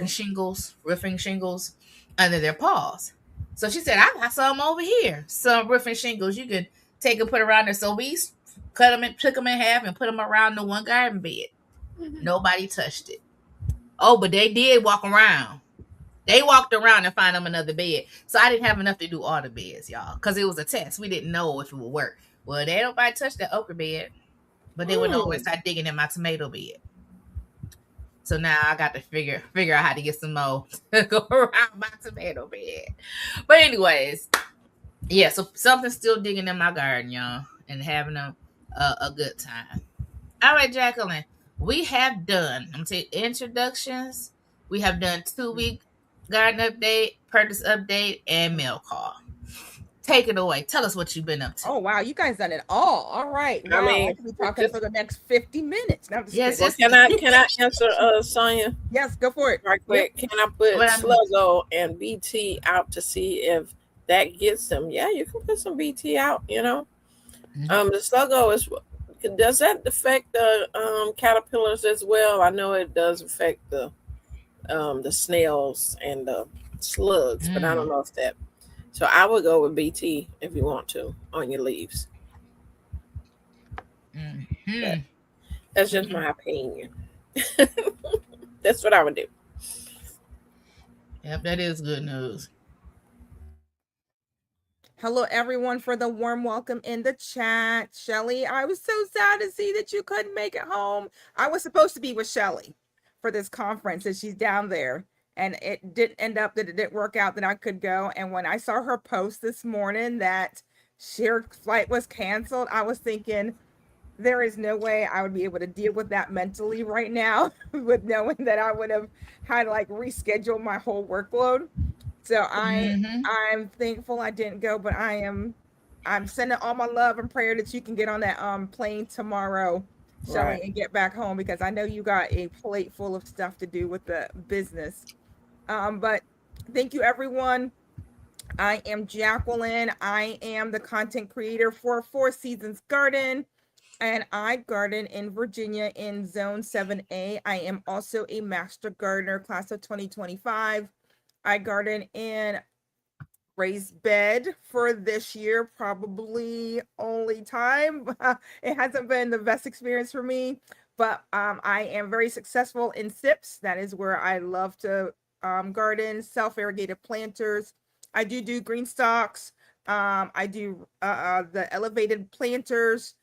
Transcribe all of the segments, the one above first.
shingles, roofing shingles under their paws. So she said, I got some over here, some roofing shingles. You could take and put around there. So we cut them and took them in half and put them around the one garden bed. Nobody touched it. Oh, but they did walk around. They walked around and find them another bed. So I didn't have enough to do all the beds, y'all, because it was a test. We didn't know if it would work. Well, they nobody touched the okra bed, but they went over and started digging in my tomato bed. So now I got to figure out how to get some more to go around my tomato bed. But anyways, yeah, so something's still digging in my garden, y'all, and having a good time. All right, Jacqueline, we have done, I'm saying, introductions. We have done 2-week garden update, purchase update, and mail call. Take it away. Tell us what you've been up to. Oh wow, you guys done it all. All right. Wow, I could be talking for the next 50 minutes. Now, yes. Can I answer Sonia? Yes, go for it. Right quick. Yep. Can I put Sluggo and BT out to see if that gets them? Yeah, you can put some BT out, you know. Mm-hmm. The Sluggo is, does that affect the caterpillars as well? I know it does affect the snails and the slugs, but I don't know if that. So I would go with BT if you want to on your leaves. Mm-hmm. That's just my opinion. That's what I would do. Yep, that is good news. Hello, everyone, for the warm welcome in the chat. Shelly, I was so sad to see that you couldn't make it home. I was supposed to be with Shelly for this conference, and she's down there. And it didn't end up that it didn't work out that I could go. And when I saw her post this morning that her flight was canceled, I was thinking, there is no way I would be able to deal with that mentally right now with knowing that I would have had to like reschedule my whole workload. So I'm thankful I didn't go, but I'm sending all my love and prayer that you can get on that plane tomorrow, Shelly, and get back home, because I know you got a plate full of stuff to do with the business. But thank you, everyone. I am Jacqueline. I am the content creator for Four Seasons Garden, and I garden in Virginia in Zone 7A. I am also a master gardener, class of 2025. I garden in raised bed for this year, probably only time. It hasn't been the best experience for me, but I am very successful in SIPs. That is where I love to garden, self-irrigated planters. I do green stalks. I do the elevated planters.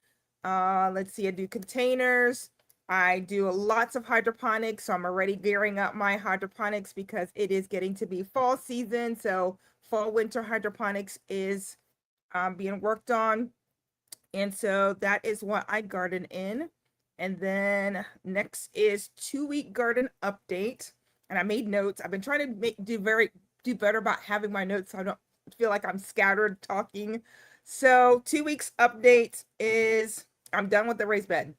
Let's see, I do containers. I do lots of hydroponics. So I'm already gearing up my hydroponics because it is getting to be fall season. So fall winter hydroponics is being worked on. And so that is what I garden in. And then next is 2-week garden update. And I made notes. I've been trying to do better about having my notes so I don't feel like I'm scattered talking. So 2 weeks update is I'm done with the raised bed.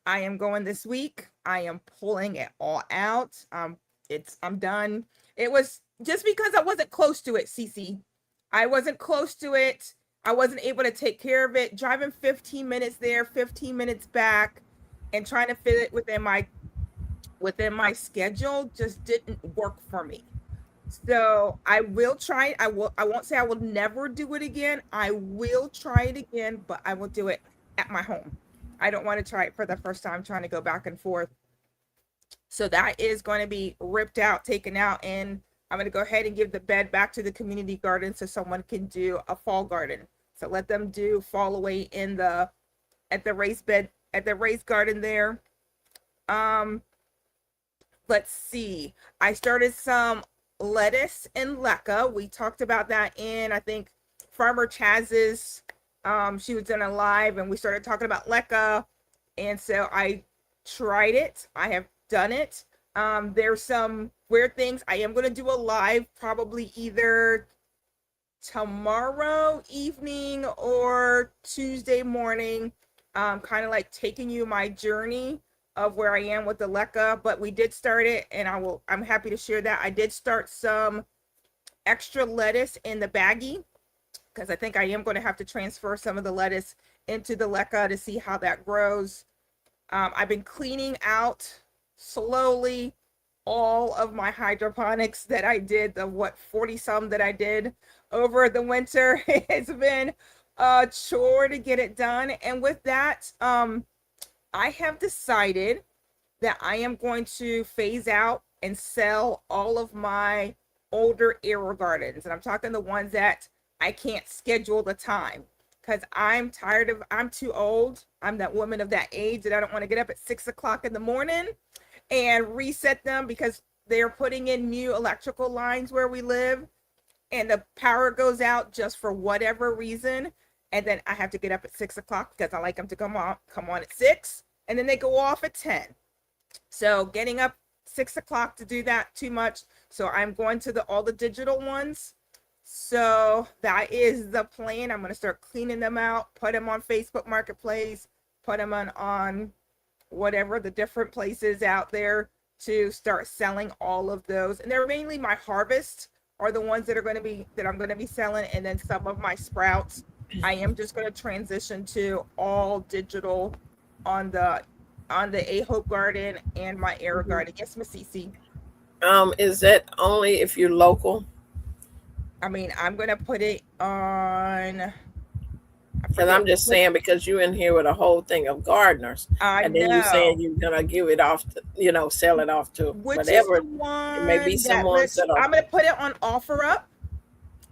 I am going this week. I am pulling it all out. I'm done. It was just because I wasn't close to it, Cece. I wasn't close to it. I wasn't able to take care of it. Driving 15 minutes there, 15 minutes back, and trying to fit it within my schedule just didn't work for me. So I will try. I won't say I will never do it again. I will try it again, but I will do it at my home. I don't want to try it for the first time, trying to go back and forth. So that is going to be ripped out, taken out, and I'm going to go ahead and give the bed back to the community garden so someone can do a fall garden. So let them do fall away at the raised bed, at the raised garden there. Let's see. I started some lettuce and leca. We talked about that in, I think, Farmer Chaz's. She was in a live and we started talking about leca. And so I tried it. I have done it. There's some weird things. I am going to do a live probably either tomorrow evening or Tuesday morning, kind of like taking you my journey of where I am with the leca, but we did start it, and I'm happy to share that. I did start some extra lettuce in the baggie because I think I am going to have to transfer some of the lettuce into the leca to see how that grows. I've been cleaning out slowly. all of my hydroponics that I did, the 40 some that I did over the winter. It's been a chore to get it done. And with that, I have decided that I am going to phase out and sell all of my older AeroGardens. And I'm talking the ones that I can't schedule the time because I'm too old. I'm that woman of that age that I don't want to get up at 6 o'clock in the morning and reset them because they're putting in new electrical lines where we live and the power goes out just for whatever reason. And then I have to get up at 6 o'clock because I like them to come on at 6 and then they go off at 10. So getting up 6 o'clock to do that too much. So I'm going to all the digital ones. So that is the plan. I'm going to start cleaning them out, put them on Facebook Marketplace, put them on whatever the different places out there to start selling all of those. And they're mainly my harvest are the ones that I'm going to be selling. And then some of my sprouts, I am just going to transition to all digital on the A Hope Garden and my AeroGarden. Yes, Miss Cece. Is that only if you're local? I mean, I'm going to put it on. Because I'm just saying, because you're in here with a whole thing of gardeners, and then you're saying you're gonna give it off to, sell it off to whatever. It may be someone set up. I'm gonna put it on OfferUp,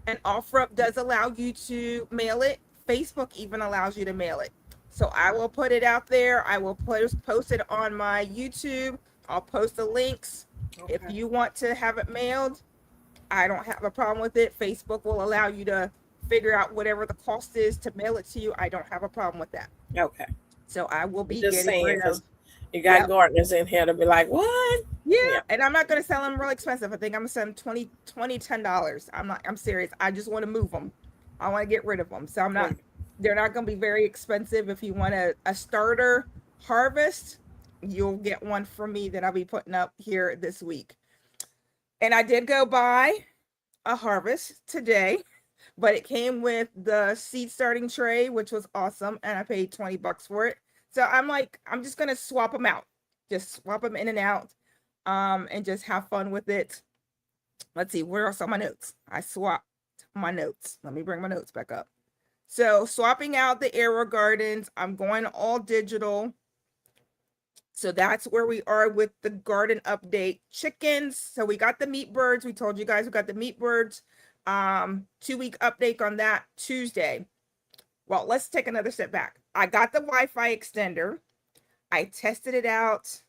and OfferUp does allow you to mail it. Facebook even allows you to mail it. So I will put it out there. I will post it on my YouTube. I'll post the links. Okay. If you want to have it mailed, I don't have a problem with it. Facebook will allow you to figure out whatever the cost is to mail it to you. I don't have a problem with that. Okay. So I will be just saying, because you got gardeners in here to be like, what? Yeah. And I'm not going to sell them real expensive. I think I'm going to sell them $10. I'm serious. I just want to move them. I want to get rid of them. So they're not going to be very expensive. If you want a starter harvest, you'll get one from me that I'll be putting up here this week. And I did go buy a harvest today, but it came with the seed starting tray, which was awesome. And I paid $20 for it. So I'm just going to swap them out, just swap them in and out, and just have fun with it. Let's see, where else are my notes? I swapped my notes. Let me bring my notes back up. So swapping out the AeroGardens, I'm going all digital. So that's where we are with the garden update. Chickens. So we got the meat birds. We told you guys we got the meat birds. 2-week update on that Tuesday. Well, let's take another step back. I got the Wi-Fi extender. I tested it out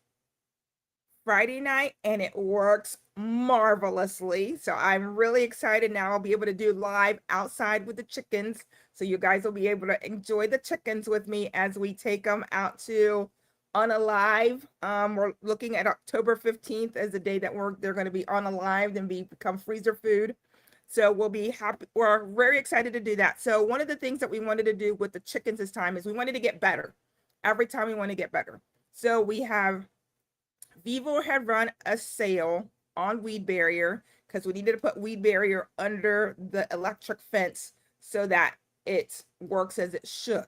Friday night and it works marvelously. So I'm really excited now. I'll be able to do live outside with the chickens. So you guys will be able to enjoy the chickens with me as we take them out to Unalive. We're looking at October 15th as the day that they're going to be unalived and become freezer food. So we'll be happy. We're very excited to do that. So one of the things that we wanted to do with the chickens this time is we wanted to get better. Every time we want to get better. So we have Vivo had run a sale on weed barrier because we needed to put weed barrier under the electric fence so that it works as it should.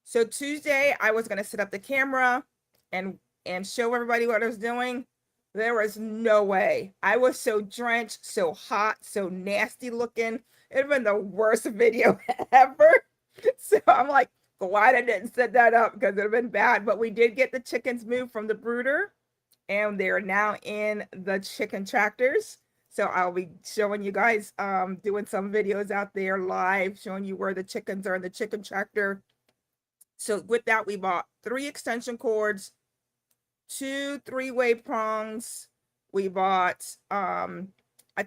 So Tuesday, I was going to set up the camera and show everybody what I was doing. There was no way. I was so drenched, so hot, so nasty looking. It'd been the worst video ever. So I'm like, glad I didn't set that up because it'd have been bad. But we did get the chickens moved from the brooder, and they're now in the chicken tractors. So I'll be showing you guys doing some videos out there live, showing you where the chickens are in the chicken tractor. So with that, we bought 3 extension cords, 2 3-way prongs. We bought a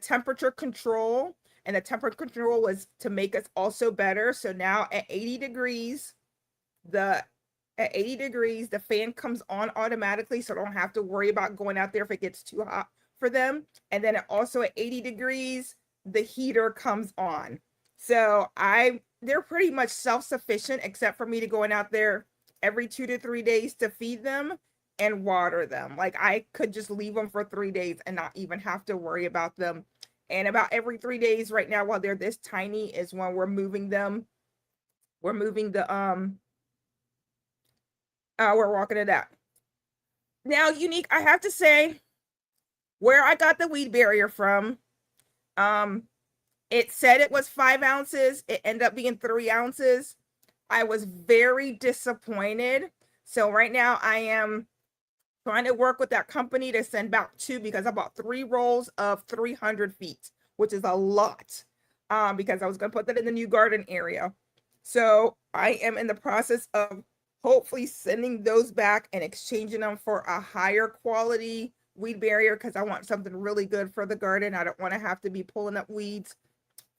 temperature control, and the temperature control was to make us also better. So now at 80 degrees, the fan comes on automatically, so I don't have to worry about going out there if it gets too hot for them. And then also at 80 degrees, the heater comes on. So they're pretty much self-sufficient, except for me to going out there every 2 to 3 days to feed them and water them. Like I could just leave them for 3 days and not even have to worry about them. And about every 3 days right now, while they're this tiny, is when we're moving them. We're moving the we're walking it out. Now, Unique, I have to say, where I got the weed barrier from, it said it was 5 ounces. It ended up being 3 ounces. I was very disappointed. So right now I am trying to work with that company to send back 2 because I bought 3 rolls of 300 feet, which is a lot, because I was going to put that in the new garden area. So I am in the process of hopefully sending those back and exchanging them for a higher quality weed barrier because I want something really good for the garden. I don't want to have to be pulling up weeds.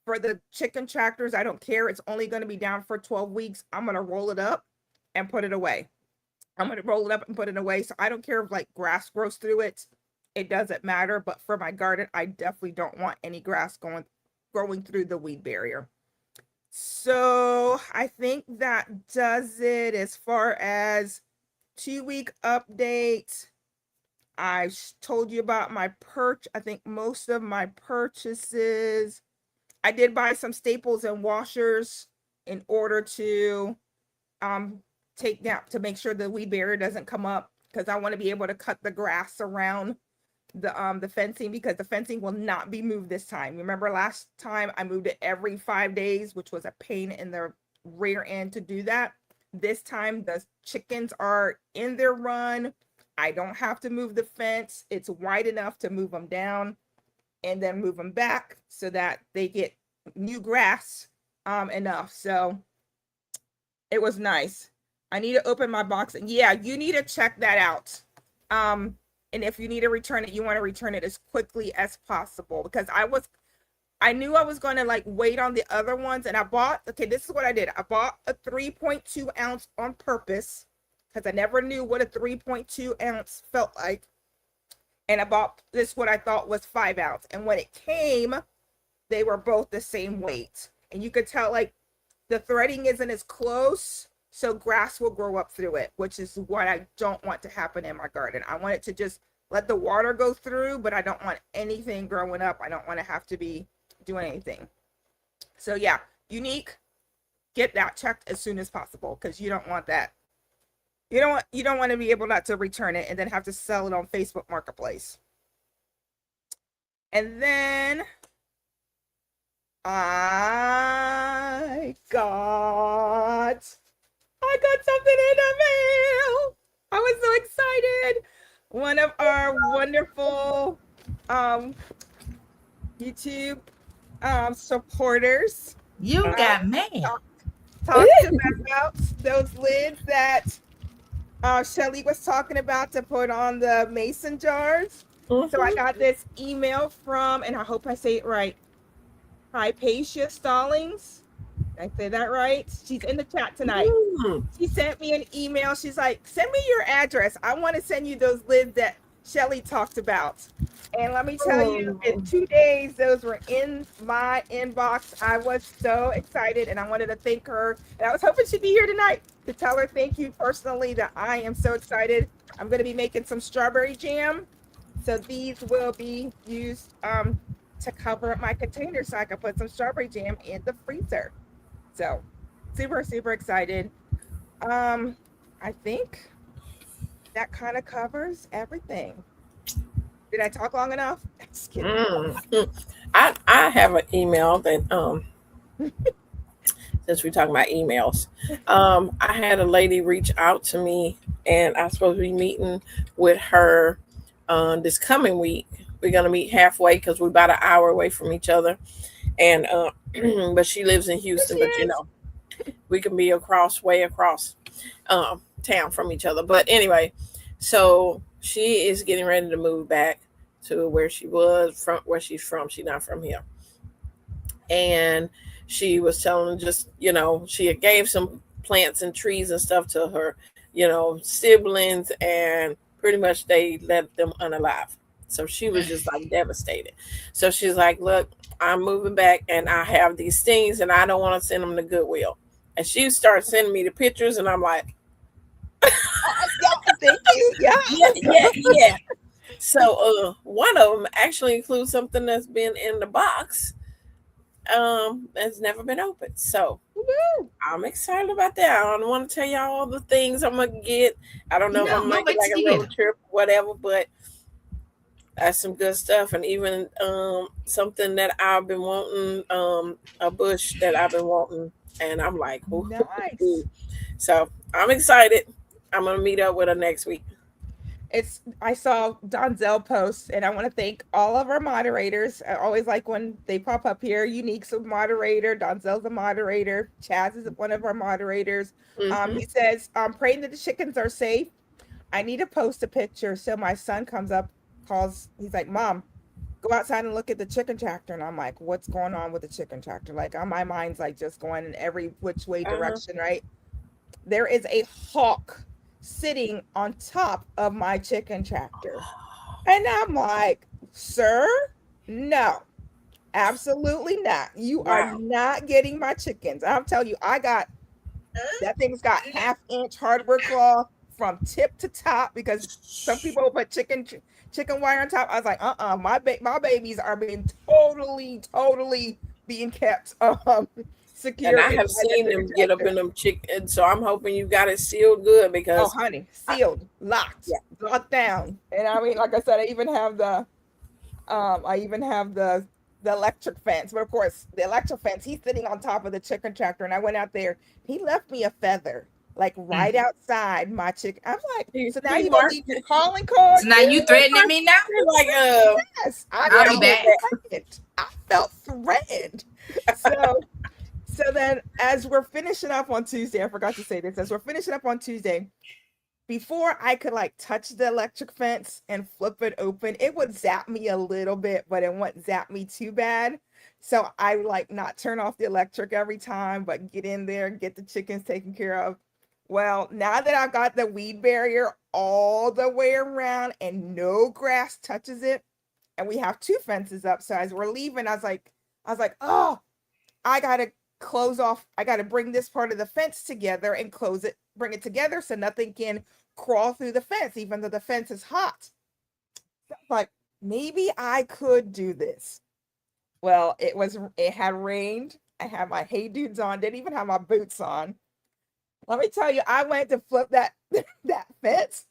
For the chicken tractors, I don't care. It's only going to be down for 12 weeks. I'm going to roll it up and put it away. I'm going to roll it up and put it away. So I don't care if like grass grows through it. It doesn't matter. But for my garden, I definitely don't want any grass growing through the weed barrier. So I think that does it as far as 2-week update. I told you about my I think most of my purchases. I did buy some staples and washers in order to take down, to make sure the weed barrier doesn't come up, because I want to be able to cut the grass around the fencing, because the fencing will not be moved this time. Remember last time I moved it every 5 days, which was a pain in the rear end to do that. This time the chickens are in their run. I don't have to move the fence. It's wide enough to move them down and then move them back so that they get new grass enough. So it was nice. I need to open my box, and yeah, you need to check that out. And if you need to return it, you want to return it as quickly as possible, because I knew I was going to like wait on the other ones, and I bought, okay, this is what I did. I bought a 3.2 ounce on purpose because I never knew what a 3.2 ounce felt like. And I bought this, what I thought was 5 ounce. And when it came, they were both the same weight. And you could tell like the threading isn't as close, so grass will grow up through it, which is what I don't want to happen in my garden. I want it to just let the water go through, but I don't want anything growing up. I don't want to have to be doing anything. So yeah, Unique, get that checked as soon as possible, because you don't want that. You don't want to be able not to return it and then have to sell it on Facebook Marketplace. And then I got something in the mail. I was so excited. One of our wonderful YouTube supporters. You got mail. Talked about those lids that Shelly was talking about to put on the mason jars. Mm-hmm. So I got this email from, and I hope I say it right, Hypatia Stallings. Did I say that right? She's in the chat tonight. Mm-hmm. She sent me an email. She's like, send me your address. I want to send you those lids that Shelly talked about. And let me tell you, in 2 days, those were in my inbox. I was so excited, and I wanted to thank her. And I was hoping she'd be here tonight to tell her thank you personally, that I am so excited. I'm going to be making some strawberry jam. So these will be used to cover up my container so I can put some strawberry jam in the freezer. So super, super excited. I think that kind of covers everything. Did I talk long enough? Just kidding. I have an email that since we're talking about emails, I had a lady reach out to me, and I'm supposed to be meeting with her this coming week. We're gonna meet halfway because we're about an hour away from each other, and but she lives in Houston. But you know, we can be way across town from each other. But anyway, so she is getting ready to move back to where she was from, where she's from. She's not from here. And she was telling just, you know, she had gave some plants and trees and stuff to her, you know, siblings, and pretty much they left them unalive. So she was just like devastated. So she's like, look, I'm moving back and I have these things and I don't want to send them to Goodwill. And she started sending me the pictures, and I'm like, thank you. Yeah. So one of them actually includes something that's been in the box that's never been opened. So I'm excited about that. I don't want to tell y'all all the things I'm gonna get. I don't know if I'm making like a road trip, whatever, but That's some good stuff. And even something that I've been wanting, a bush that I've been wanting. And I'm like, ooh. Nice. So I'm excited. I'm going to meet up with her next week. I saw Donzel post, and I want to thank all of our moderators. I always like when they pop up here. Unique's a moderator, Donzel's a moderator, Chaz is one of our moderators. He says, I'm praying that the chickens are safe. I need to post a picture. So my son comes up, he's like, Mom, go outside and look at the chicken tractor. And I'm like, what's going on with the chicken tractor? Like, my mind's like just going in every which way direction, right? There is a hawk sitting on top of my chicken tractor. And I'm like, sir, no, absolutely not. You are not getting my chickens. I'm telling you, that thing's got 1/2-inch hardware claw from tip to top, because some people put chicken wire on top. I was like, my babies are being totally being kept secure. And I have seen them get up in them chickens, so I'm hoping you got it sealed good, because honey, sealed, locked, locked down. And I mean, like I said, I even have the electric fence. But of course, the electric fence, he's sitting on top of the chicken tractor, and I went out there. He left me a feather, like right outside my chicken. I'm like, so now you don't need your calling card. So now you threatening me now? Like, yes, I'll be back. I felt threatened. So then, as we're finishing up on Tuesday, I forgot to say this, as we're finishing up on Tuesday, before I could like touch the electric fence and flip it open, it would zap me a little bit, but it wouldn't zap me too bad. So I like not turn off the electric every time, but get in there and get the chickens taken care of. Well, now that I've got the weed barrier all the way around and no grass touches it, and we have 2 fences up. So as we're leaving, I was like, oh, I gotta close off. I gotta bring this part of the fence together and bring it together so nothing can crawl through the fence, even though the fence is hot. Like, maybe I could do this. Well, it had rained. I had my Hey Dudes on, didn't even have my boots on. Let me tell you, I went to flip that fence.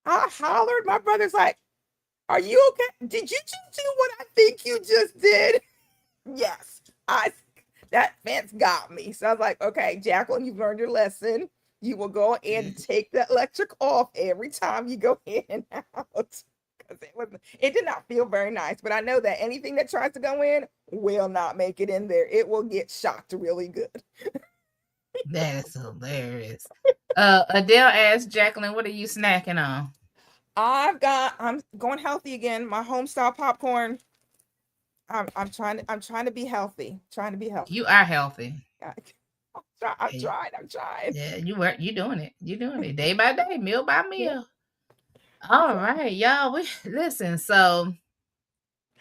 I hollered. My brother's like, are you okay? Did you just do what I think you just did? Yes. That fence got me. So I was like, okay, Jacqueline, you've learned your lesson. You will go and take the electric off every time you go in and out. Because it did not feel very nice. But I know that anything that tries to go in will not make it in there. It will get shocked really good. That is hilarious. Adele asked Jacqueline, what are you snacking on? I'm going healthy again. My home style popcorn. I'm trying to be healthy. You are healthy. I'm trying. Yeah, you doing it. You're doing it day by day, meal by meal. All right, y'all. Listen, so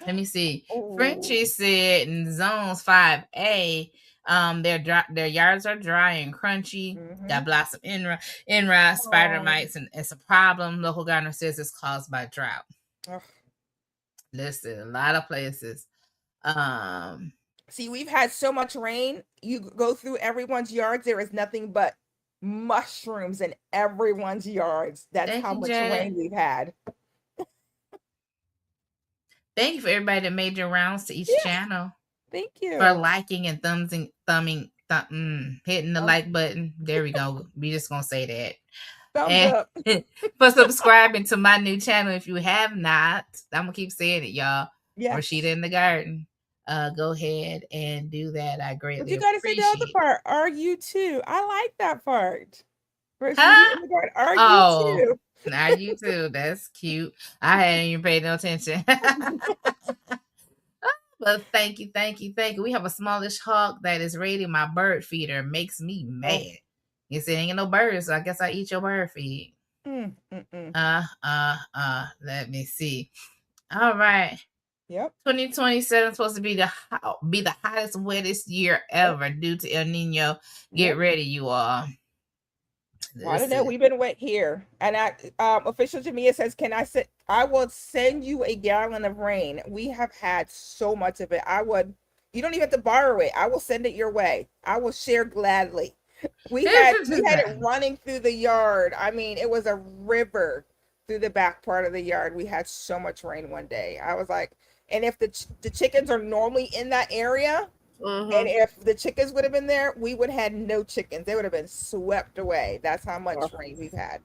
let me see. Frenchie said in zones 5A, their yards are dry and crunchy. Got blossom enrod, spider mites, and it's a problem. Local gardener says it's caused by drought. Listen, a lot of places. See, we've had so much rain. You go through everyone's yards, there is nothing but mushrooms in everyone's yards. That's how much rain we've had. Thank you for everybody that made your rounds to each channel. Thank you for liking and thumbing, hitting the like button. There we go. We just gonna say that. Thumbs up. For subscribing to my new channel if you have not. I'm gonna keep saying it, y'all. Yes. Rashida in the Garden. Go ahead and do that. I greatly appreciate it. But you gotta say the other part. Are you too? I like that part. Rashida in the Garden. Are you too? Now you too. That's cute. I hadn't even paid no attention. But thank you. We have a smallish hawk that is raiding my bird feeder. Makes me mad. You see, ain't no birds, so I guess I eat your bird feed. Let me see. All right. Yep. 2027 is supposed to be the hottest, wettest year ever due to El Nino. Get ready, you all. I don't know. We've been wet here, and official Jamia says, I will send you a gallon of rain. We have had so much of it. You don't even have to borrow it. I will send it your way. I will share gladly. We had it running through the yard. I mean, it was a river through the back part of the yard. We had so much rain one day. I was like, and if the chickens are normally in that area, and if the chickens would have been there, we would have had no chickens. They would have been swept away. That's how much rain we've had.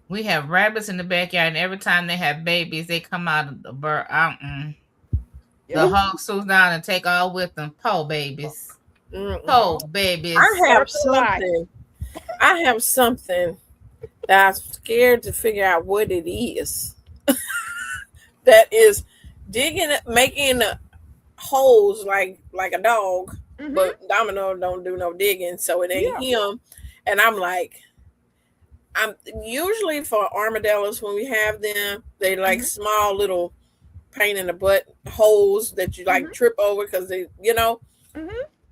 We have rabbits in the backyard, and every time they have babies, they come out of the bird. The hogs swoop down and take all with them. Poor babies. Poor babies. I have something that I'm scared to figure out what it is. That is making holes like a dog, but Domino don't do no digging, so it ain't him. And I'm like, I'm usually for armadillos when we have them, they like small little pain in the butt holes that you like trip over because they,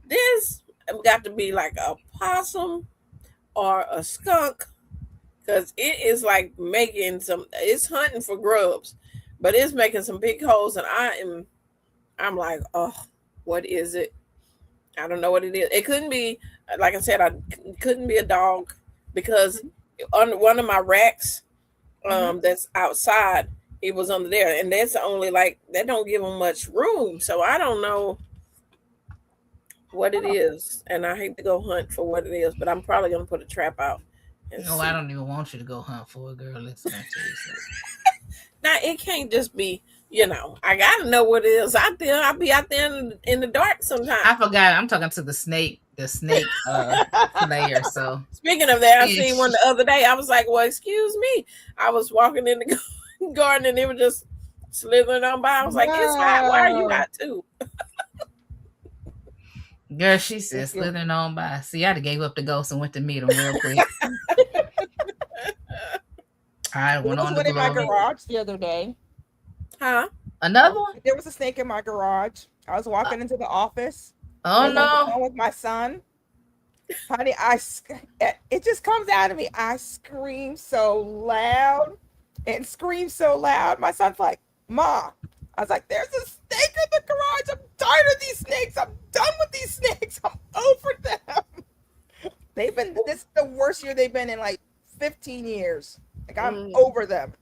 this got to be like a possum or a skunk, because it is like it's hunting for grubs, but it's making some big holes, and I'm like, oh, what is it? I don't know what it is. It couldn't be, like I said, it couldn't be a dog, because on one of my racks that's outside, it was under there, and that's only that don't give them much room, so I don't know what it is, and I hate to go hunt for what it is, but I'm probably gonna put a trap out. No, I don't even want you to go hunt for it, girl. Listen to you. Now it can't just be, I gotta know what it is out there. I'll be out there in the dark sometimes. I forgot. I'm talking to the snake player. So speaking of that, I seen one the other day. I was like, well, excuse me. I was walking in the garden and it was just slithering on by. I was like, it's hot. Why are you hot too? Girl, she said slithering on by. See, I gave up the ghost and went to meet him real quick. I went on in my garage the other day. Huh? Another one? There was a snake in my garage. I was walking into the office. Oh no! With my son, honey, it just comes out of me. I scream so loud. My son's like, "Ma," I was like, "There's a snake in the garage. I'm tired of these snakes. I'm done with these snakes. I'm over them." This is the worst year they've been in like 15 years. Like I'm over them.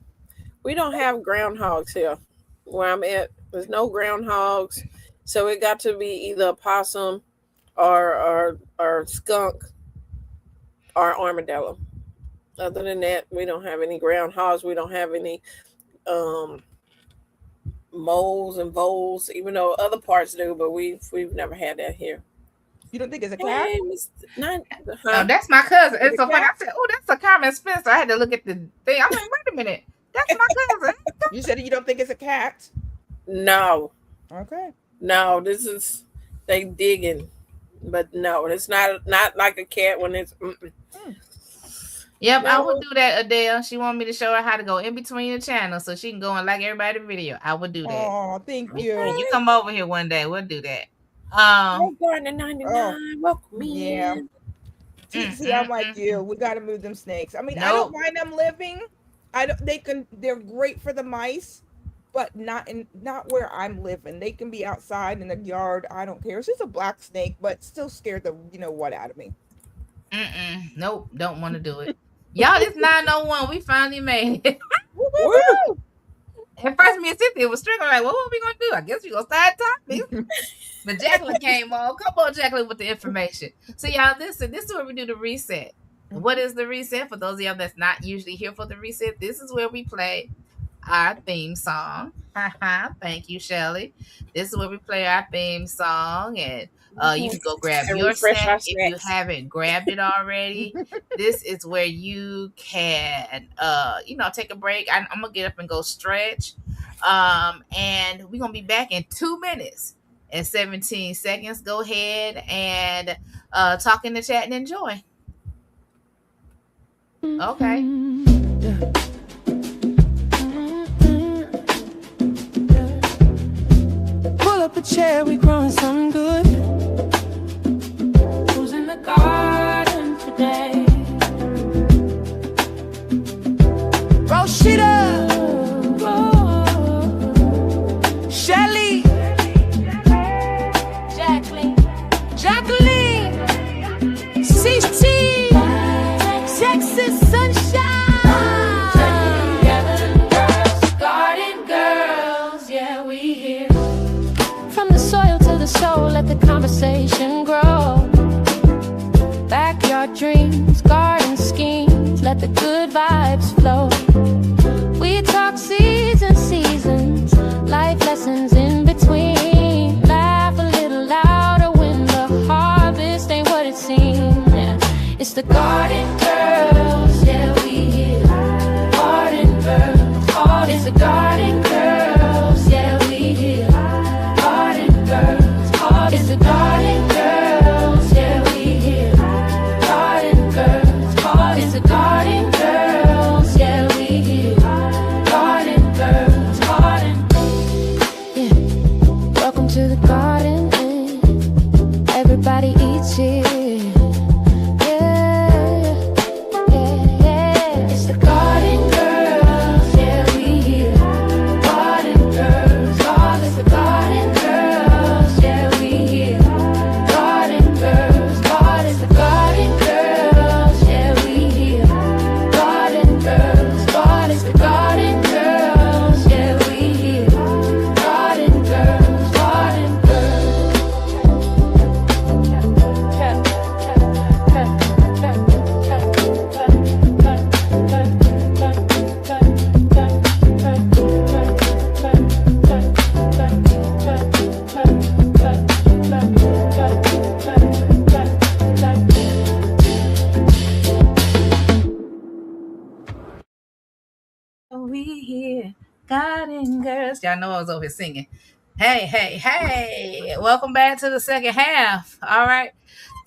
We don't have groundhogs here where I'm at. There's no groundhogs, so it got to be either a possum or skunk or armadillo. Other than that, we don't have any groundhogs. We don't have any moles and voles, even though other parts do, but we've never had that here. You don't think it's a cat? Oh, that's my cousin. It's so funny. I said, "Oh, that's a Carmen Spencer." I had to look at the thing. I'm like, "Wait a minute, that's my cousin." You said you don't think it's a cat? No. Okay. No, this is they digging, but no, it's not like a cat when it's. Yep, no. I would do that, Adele. She wanted me to show her how to go in between the channels so she can go and like everybody's video. I would do that. Oh, thank you. You come over here one day. We'll do that. Going to 99. Welcome me. Yeah. See, I'm like you. We got to move them snakes. I mean, I don't mind them living. They're great for the mice, but not where I'm living. They can be outside in the yard. I don't care. It's just a black snake, but still scared the what out of me. Nope, don't want to do it. Y'all, it's 9:01. We finally made it. Woo! At first, me and Cynthia was stricken like, what we gonna do? I guess we gonna start talking. But Jacqueline came on. Come on, Jacqueline, with the information. So y'all, listen, this is where we do the reset. What is the reset? For those of y'all that's not usually here for the reset, this is where we play our theme song. Thank you, Shelly. This is where we play our theme song, and you can go grab your snack if you haven't grabbed it already. This is where you can, take a break. I'm gonna get up and go stretch, and we're gonna be back in 2 minutes and 17 seconds. Go ahead and talk in the chat and enjoy. Okay. Pull up a chair, we growing something good. Who's in the garden today? Roshita, Shelly, Jacqueline, CT, Texas sunshine. the soul, let the conversation grow. Backyard dreams, garden schemes, let the good vibes flow. We talk seasons, life lessons in between. Laugh a little louder when the harvest ain't what it seems. Yeah. It's the garden girls, yeah, we here. Garden girls, it's the garden girls, yeah, we here. Garden girls, it's the garden girls, yeah, we here. Garden girls, it's the garden girls, yeah, we here. Garden girls, yeah. Welcome to the garden, everybody eats here. Garden girls. Y'all know I was over here singing. Hey. Welcome back to the second half. All right.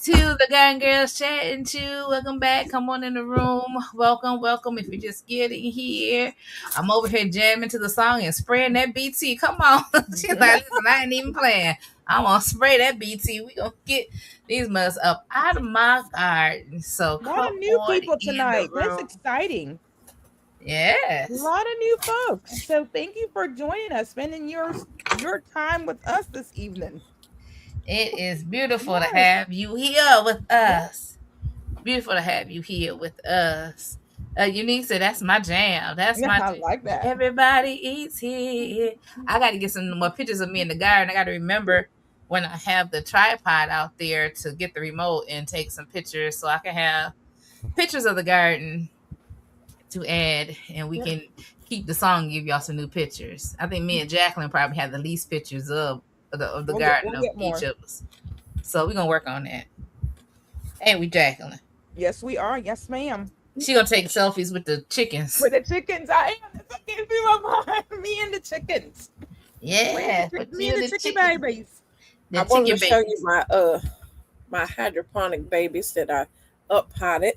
To the Garden Girls chatting too. Welcome back. Come on in the room. Welcome. If you're just getting here, I'm over here jamming to the song and spraying that BT. Come on. She's like, listen, I ain't even playing. I'm going to spray that BT. We going to get these must up out of my garden. So A lot of new people tonight. That's exciting. Yes. A lot of new folks. So thank you for joining us, spending your time with us this evening. It is beautiful to have you here with us. Beautiful to have you here with us. Unique said, that's my jam. That's my jam. I like that. Everybody eats here. I got to get some more pictures of me in the garden. I got to remember when I have the tripod out there to get the remote and take some pictures so I can have pictures of the garden to add, and we can keep the song and give y'all some new pictures. I think me and Jacqueline probably have the least pictures of the garden of each of us. So we're going to work on that. Ain't we, Jacqueline? Yes, we are. Yes, ma'am. She going to take selfies with the chickens. With the chickens. I am. I can't do my mind. Me and the chickens. Yeah. Me and the chicken babies. I wanted to show you my hydroponic babies that I up potted.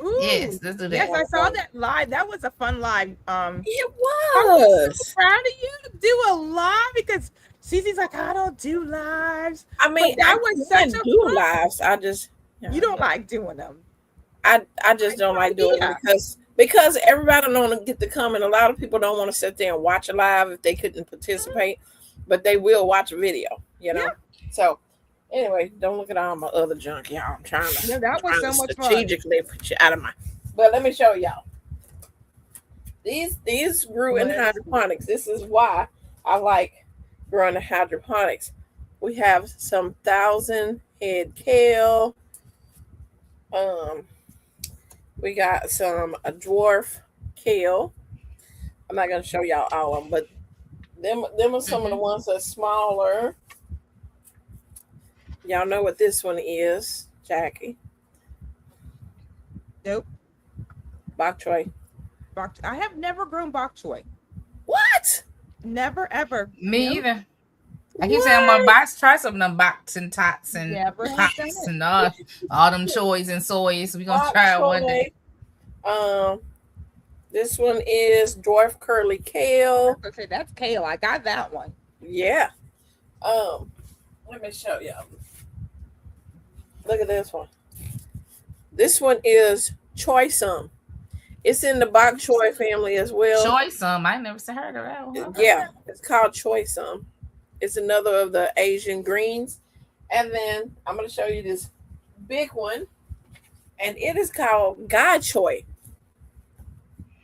Ooh, yes, let's do that. Yes, I saw that live. That was a fun live. It was. I'm so proud of you to do a live because Cece's like, I don't do lives. I mean, that was such a do fun. lives. I just you don't like doing them. I just don't like doing them because everybody don't want to get to come, and a lot of people don't want to sit there and watch a live if they couldn't participate, but they will watch a video. So. Anyway, don't look at all my other junk, y'all. I'm trying to, that was so much strategically put you out of my. But let me show y'all. These grew in hydroponics. This is why I like growing in hydroponics. We have some 1,000-head kale. We got some a dwarf kale. I'm not gonna show y'all all of them, but them are some of the ones that's smaller. Y'all know what this one is, Jackie? Nope. Bok choy. I have never grown bok choy. What? Never ever. Me either. I keep saying I'm gonna try some of them box and tots and pops and all them choys and soys. We're gonna try it one day. This one is dwarf curly kale. Okay, that's kale. I got that one. Yeah. Let me show y'all. Look at this one. This one is choysum. It's in the bok choy family as well. Choysum. I never heard of that one. Yeah, it's called choysum. It's another of the Asian greens. And then I'm going to show you this big one. And it is called God choy.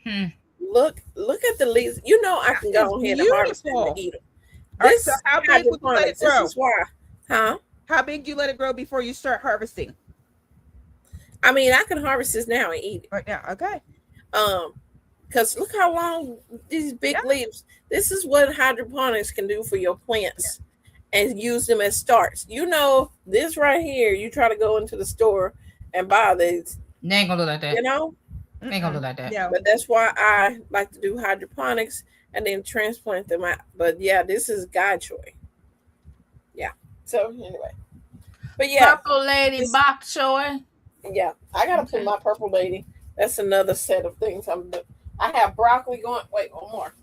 Look at the leaves. I can go ahead and harvest them and eat them. This is why Huh? How big do you let it grow before you start harvesting? I mean, I can harvest this now and eat it. Right now, okay. Because look how long these big leaves. This is what hydroponics can do for your plants, and use them as starts. You know, this right here. You try to go into the store and buy these. They ain't gonna look like that. You know, they ain't gonna look like that. Yeah. But that's why I like to do hydroponics and then transplant them out. But yeah, this is Guy Choy. Yeah. So anyway, but yeah, Purple lady bok choy. yeah, I gotta put my purple lady. That's another set of things I'm doing. I have broccoli going. Wait, one more.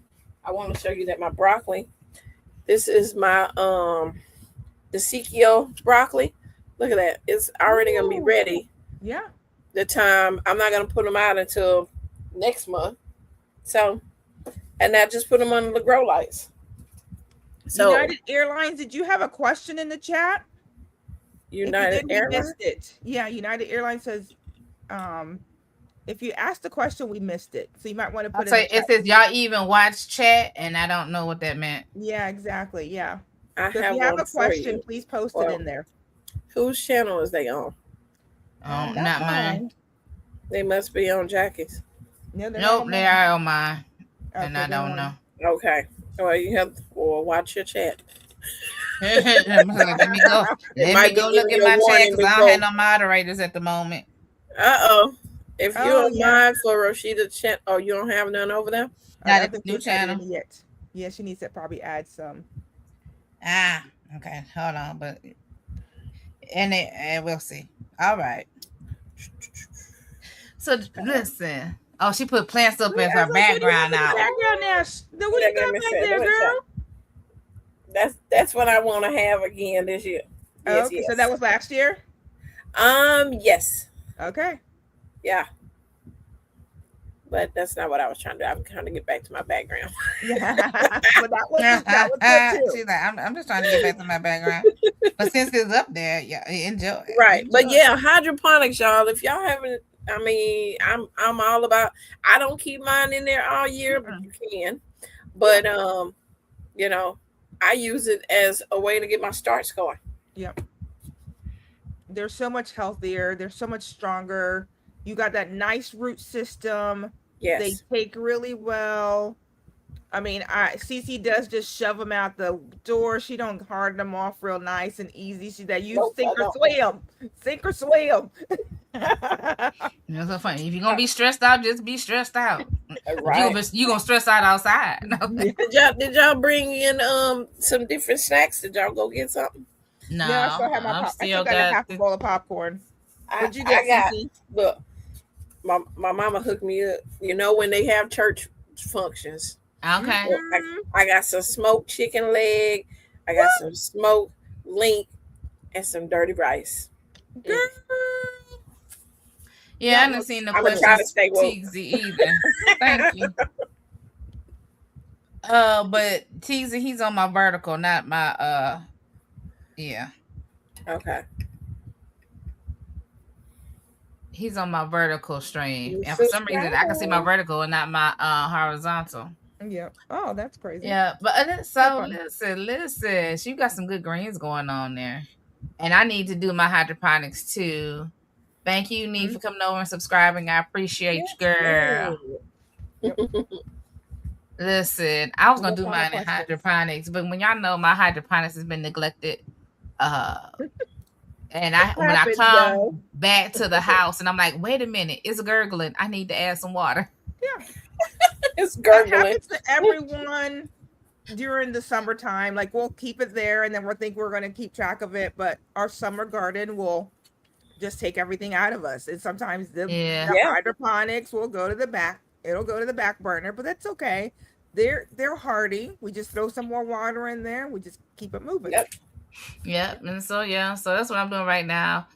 I want to show you that my broccoli. This is my DeSicchio broccoli. Look at that. It's already gonna be ready. Yeah. The time I'm not gonna put them out until next month. So, and I just put them under the grow lights. So United Airlines, did you have a question in the chat? United Airlines. Missed it. Yeah, United Airlines says, if you asked the question, we missed it. So you might want to put it says y'all even watch chat, and I don't know what that meant. Yeah, exactly. Yeah. So if you have a question, please post it in there. Whose channel is they on? Oh, not mine. They must be on Jackie's. No, nope, they are on mine, and I don't know. Okay, well you have to watch your chat. Let me go. Let me go look at my chat because I don't have no moderators at the moment. If you're online for Rashida chat, you don't have none over there. Not at the new channel yet. Yeah, she needs to probably add some. Okay, hold on, but and we'll see. All right. So listen. Oh, she put plants up as her background now. What you got back there, girl? That's what I want to have again this year. Yes, okay, so that was last year? Yes. Okay. Yeah. But that's not what I was trying to do. I'm trying to get back to my background. Yeah. But that was good too. She's like, I'm just trying to get back to my background. But since it's up there, yeah, enjoy. Right. But yeah, hydroponics, y'all. If y'all haven't, I mean, I'm all about. I don't keep mine in there all year, but you can. But you know, I use it as a way to get my starts going. Yep. They're so much healthier. They're so much stronger. You got that nice root system. Yes. They take really well. I mean, Cece does just shove them out the door. She don't harden them off real nice and easy. She's that you sink or swim. Sink or swim. That's so funny. If you're gonna be stressed out, just be stressed out. Right. You're gonna stress out outside. Did y'all bring in some different snacks? Did y'all go get something? No, I still have I still got a half a bowl of popcorn. What'd you get? Look, my mama hooked me up. You know when they have church functions. Okay. I got some smoked chicken leg. I got some smoked link and some dirty rice. Girl. Yeah, I haven't seen the questions Teegsy either. Thank you. But Teegsy, he's on my vertical, not my yeah. Okay. He's on my vertical stream. And for some reason I can see my vertical and not my horizontal. Yeah. Oh, that's crazy. Yeah, but so listen, you got some good greens going on there. And I need to do my hydroponics too. Thank you, Nee, for coming over and subscribing. I appreciate you, girl. Yep. Listen, I was gonna do mine in hydroponics, but when y'all know my hydroponics has been neglected, and when I come back to the house and I'm like, wait a minute, it's gurgling. I need to add some water. Yeah. It's gurgling. That happens to everyone during the summertime. Like we'll keep it there and then we'll think we're gonna keep track of it, but our summer garden will just take everything out of us. And sometimes the hydroponics will go to the back. It'll go to the back burner, but that's okay. They're hardy. We just throw some more water in there. We just keep it moving. Yep. And so so that's what I'm doing right now.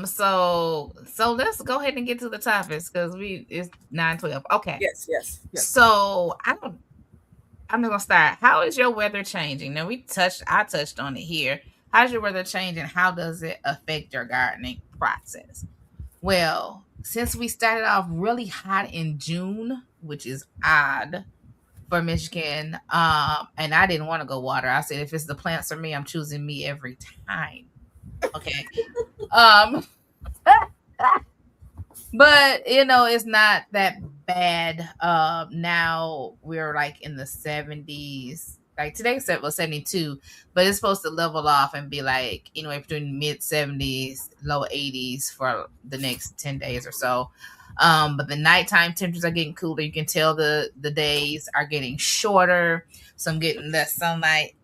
So let's go ahead and get to the topics because it's 9:12. Okay. Yes. So I'm just gonna start. How is your weather changing? Now I touched on it here. How's your weather changing? How does it affect your gardening process? Well, since we started off really hot in June, which is odd for Michigan. And I didn't want to go water. I said, if it's the plants for me, I'm choosing me every time. Okay. But it's not that bad. Now we're like in the 70s. Like today was 72, but it's supposed to level off and be like anywhere between mid 70s, low 80s for the next 10 days or so. But the nighttime temperatures are getting cooler. You can tell the days are getting shorter, so I'm getting less sunlight.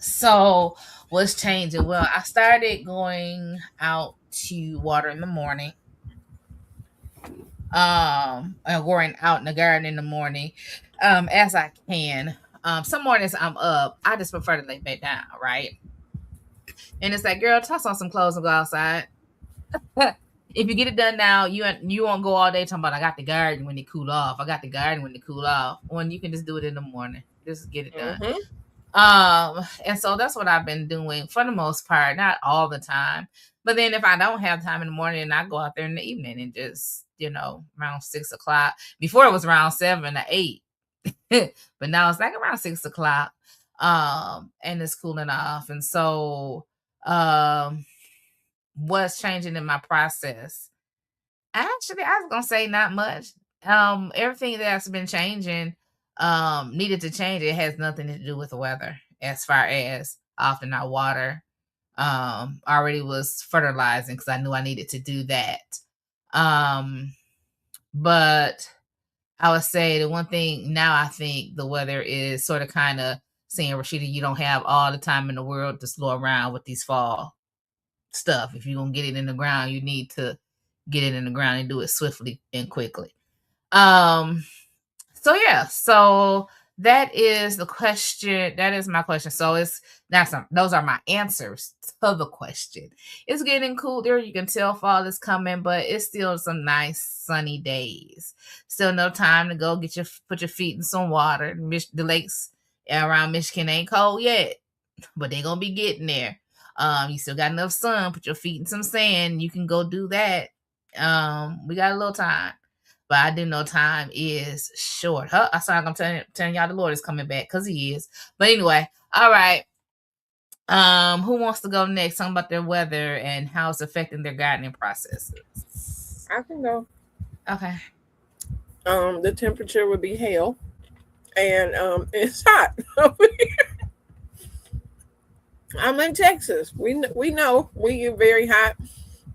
So what's changing? Well, I started going out to water in the morning. And going out in the garden in the morning, as I can. Some mornings I'm up. I just prefer to lay back down, right? And it's like, girl, toss on some clothes and go outside. If you get it done now, you won't go all day talking about I got the garden when it cool off. I got the garden when it cool off. When you can just do it in the morning. Just get it done. And so that's what I've been doing for the most part, not all the time. But then if I don't have time in the morning, I go out there in the evening and just, around 6 o'clock. Before it was around 7 to 8. But now it's like around 6 o'clock. And it's cooling off. And so what's changing in my process? Actually, I was gonna say not much. Everything that's been changing needed to change. It has nothing to do with the weather as far as often I water. Already was fertilizing because I knew I needed to do that. But I would say the one thing now, I think the weather is sort of kind of saying, Rashida, you don't have all the time in the world to slow around with these fall stuff. If you're gonna get it in the ground, you need to get it in the ground and do it swiftly and quickly. So that is the question. That is my question. So those are my answers to the question. It's getting colder. You can tell fall is coming, but it's still some nice sunny days. Still no time to go put your feet in some water. The lakes around Michigan ain't cold yet, but they're gonna be getting there. You still got enough sun. Put your feet in some sand. You can go do that. We got a little time. But I do know time is short. I saw I'm telling y'all the Lord is coming back because he is. But anyway, all right. Who wants to go next? Talking about their weather and how it's affecting their gardening processes. I can go. Okay. The temperature would be hell. And it's hot over here. I'm in Texas. We know we get very hot.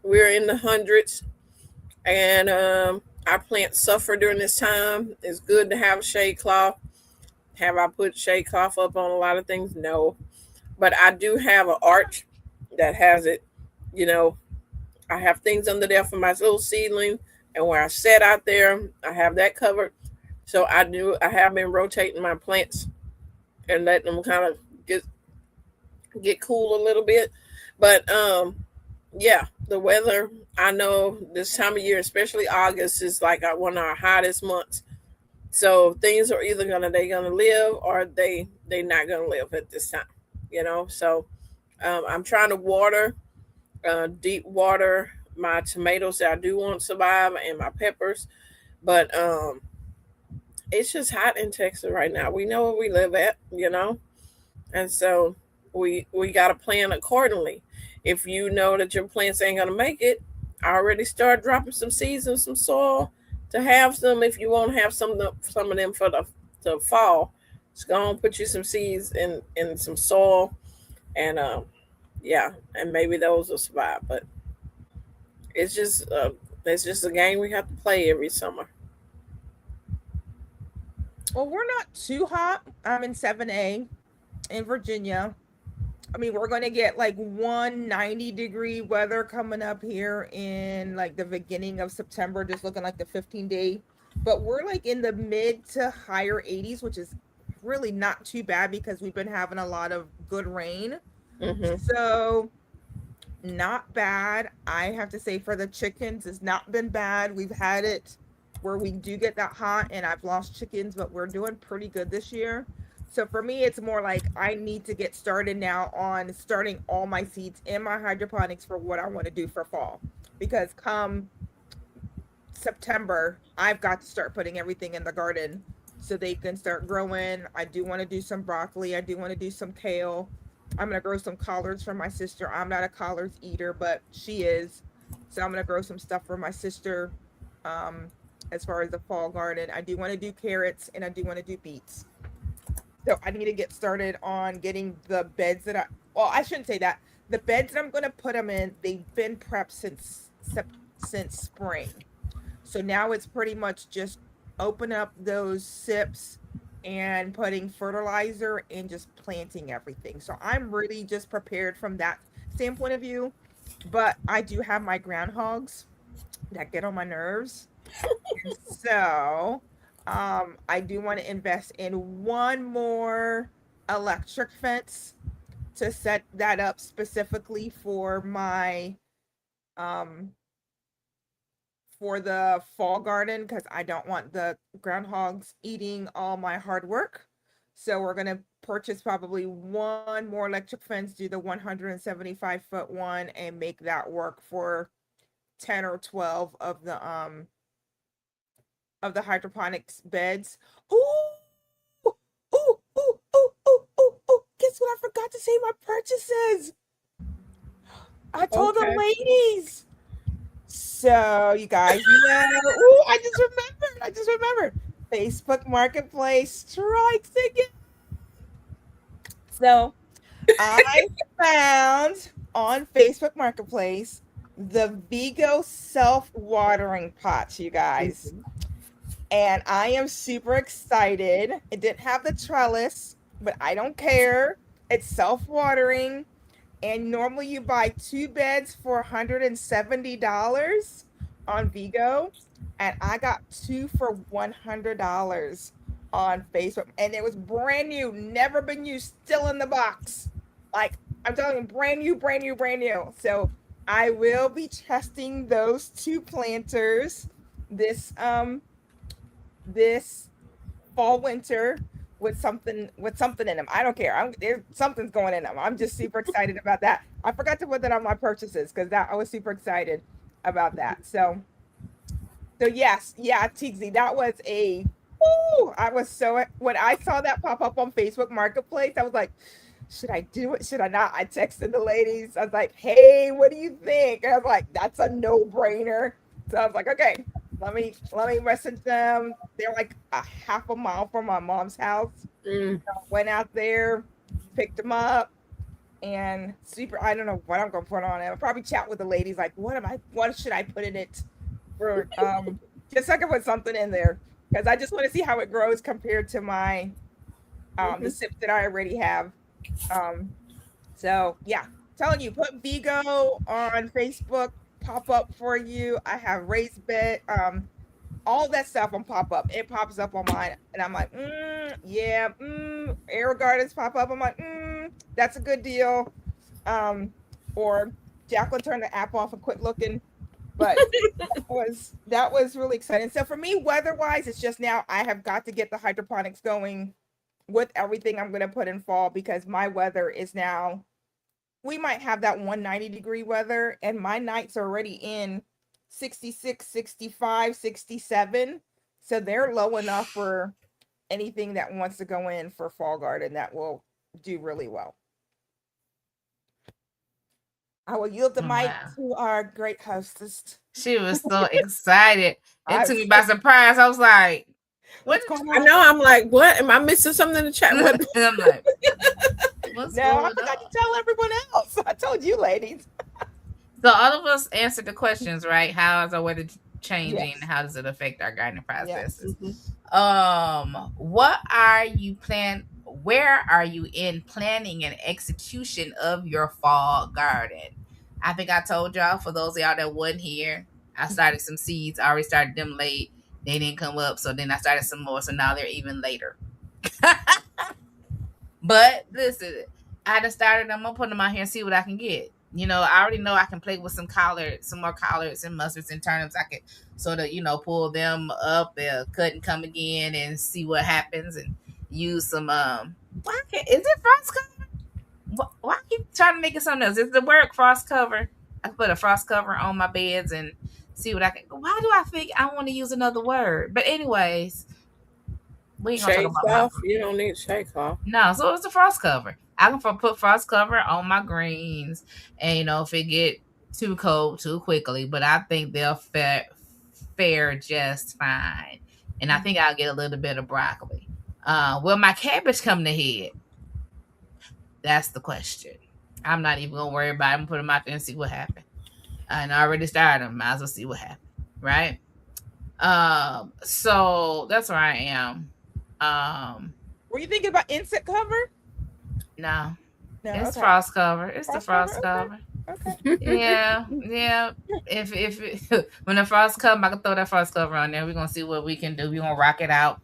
We're in the hundreds. And our plants suffer during this time. It's good to have a shade cloth. Have I put shade cloth up on a lot of things? No. But I do have an arch that has it. I have things under there for my little seedling. And where I set out there, I have that covered. So I have been rotating my plants and letting them kind of get cool a little bit. But yeah, the weather, I know this time of year, especially August, is like one of our hottest months. So things are either they gonna live or they not gonna live at this time, So I'm trying to water, deep water my tomatoes that I do want to survive and my peppers, but it's just hot in Texas right now. We know where we live at, and so we got to plan accordingly. If you know that your plants ain't gonna make it, I already start dropping some seeds in some soil to have some. If you won't have some of them for the fall, just go and put you some seeds in some soil, and and maybe those will survive. But it's just a game we have to play every summer. Well, we're not too hot. I'm in 7A in Virginia. I mean, we're going to get like 190-degree weather coming up here in like the beginning of September, just looking like the 15-day. But we're like in the mid to higher 80s, which is really not too bad because we've been having a lot of good rain. Mm-hmm. So not bad. I have to say for the chickens, it's not been bad. We've had it where we do get that hot and I've lost chickens, but we're doing pretty good this year. So for me, it's more like I need to get started now on starting all my seeds in my hydroponics for what I want to do for fall. Because come September, I've got to start putting everything in the garden so they can start growing. I do want to do some broccoli. I do want to do some kale. I'm going to grow some collards for my sister. I'm not a collards eater, but she is. So I'm going to grow some stuff for my sister. As far as the fall garden, I do want to do carrots and I do want to do beets. So I need to get started on getting the beds that I shouldn't say that. The beds that I'm going to put them in, they've been prepped since spring. So now it's pretty much just open up those sips and putting fertilizer and just planting everything. So I'm really just prepared from that standpoint of view. But I do have my groundhogs that get on my nerves. So I do want to invest in one more electric fence to set that up specifically for my for the fall garden, because I don't want the groundhogs eating all my hard work. So we're going to purchase probably one more electric fence, do the 175-foot one, and make that work for 10 or 12 of the hydroponics beds. Ooh, guess what? I forgot to say my purchases. I told the ladies. So you guys know, I just remembered. Facebook Marketplace strikes again. So I found on Facebook Marketplace the Vigo self-watering pots, you guys. And I am super excited. It didn't have the trellis, but I don't care. It's self-watering. And normally you buy 2 beds for $170 on Vigo. And I got 2 for $100 on Facebook. And it was brand new, never been used, still in the box. Like, I'm telling you, brand new. So I will be testing those 2 planters this fall winter with something in them. I don't care. Something's going in them. I'm just super excited about that. I forgot to put that on my purchases because I was super excited about that. So yes, TZ, that was when I saw that pop up on Facebook Marketplace, I was like, should I do it? Should I not? I texted the ladies. I was like, hey, what do you think? And I was like, that's a no-brainer. So I was like, okay, let me message them. They're like a half a mile from my mom's house. So I went out there, picked them up, and I don't know what I'm gonna put on it. I'll probably chat with the ladies like, what should I put in it for just so I can put something in there, because I just want to see how it grows compared to my the sips that I already have. So yeah, telling you, put Vigo on Facebook, pop up for you. I have raised bed, all that stuff on pop up. It pops up on mine, and I'm like, Air Gardens pop up. I'm like, that's a good deal. Or Jacqueline turned the app off and quit looking. But that was really exciting. So for me, weather-wise, it's just now I have got to get the hydroponics going with everything I'm going to put in fall, because my weather is now, we might have that 190-degree weather, and my nights are already in 66, 65, 67. So they're low enough for anything that wants to go in for fall garden that will do really well. I will yield the mic to our great hostess. She was so excited. It took me by surprise. I was like, what's going on? I know. I'm like, what? Am I missing something in the chat? I'm like, what's going on? I forgot to tell everyone else. I told you, ladies. So all of us answered the questions, right? How is our weather changing? Yes. How does it affect our gardening processes? Yes. What are you where are you in planning and execution of your fall garden? I think I told y'all, for those of y'all that wasn't here, I started some seeds. I already started them late. They didn't come up. So then I started some more. So now they're even later. But listen, I just started them. I'm going to put them out here and see what I can get. You know, I already know I can play with some more collards and mustards and turnips. I can sort of, pull them up, cut and come again and see what happens, and use some, is it frost cover? Why keep trying to make it something else? Is the word frost cover? I put a frost cover on my beds and see what I can. Why do I think I want to use another word? But anyways, We ain't gonna talk Shake about my off. You don't need shake off. no. So it's a frost cover. I can put frost cover on my greens, and if it get too cold too quickly, but I think they'll fare just fine. And I think I'll get a little bit of broccoli. Will my cabbage come to head? That's the question. I'm not even gonna worry about them. Put them out there and see what happens. And I already started them. Might as well see what happens, right? So that's where I am. Were you thinking about insect cover? No, No, it's okay. frost cover. It's the Frost frost cover? cover. Okay. Yeah. If when the frost come, I can throw that frost cover on there. We're gonna see what we can do. We're gonna rock it out.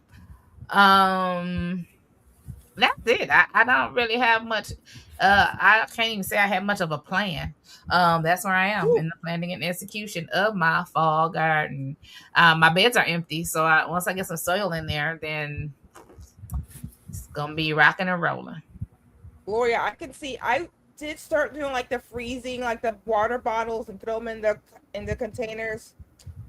That's it. I don't really have much. I can't even say I have much of a plan. That's where I am in the planning and execution of my fall garden. My beds are empty, so once I get some soil in there, then it's gonna be rocking and rolling. Gloria, I can see. I did start doing like the freezing, like the water bottles, and throw them in the containers.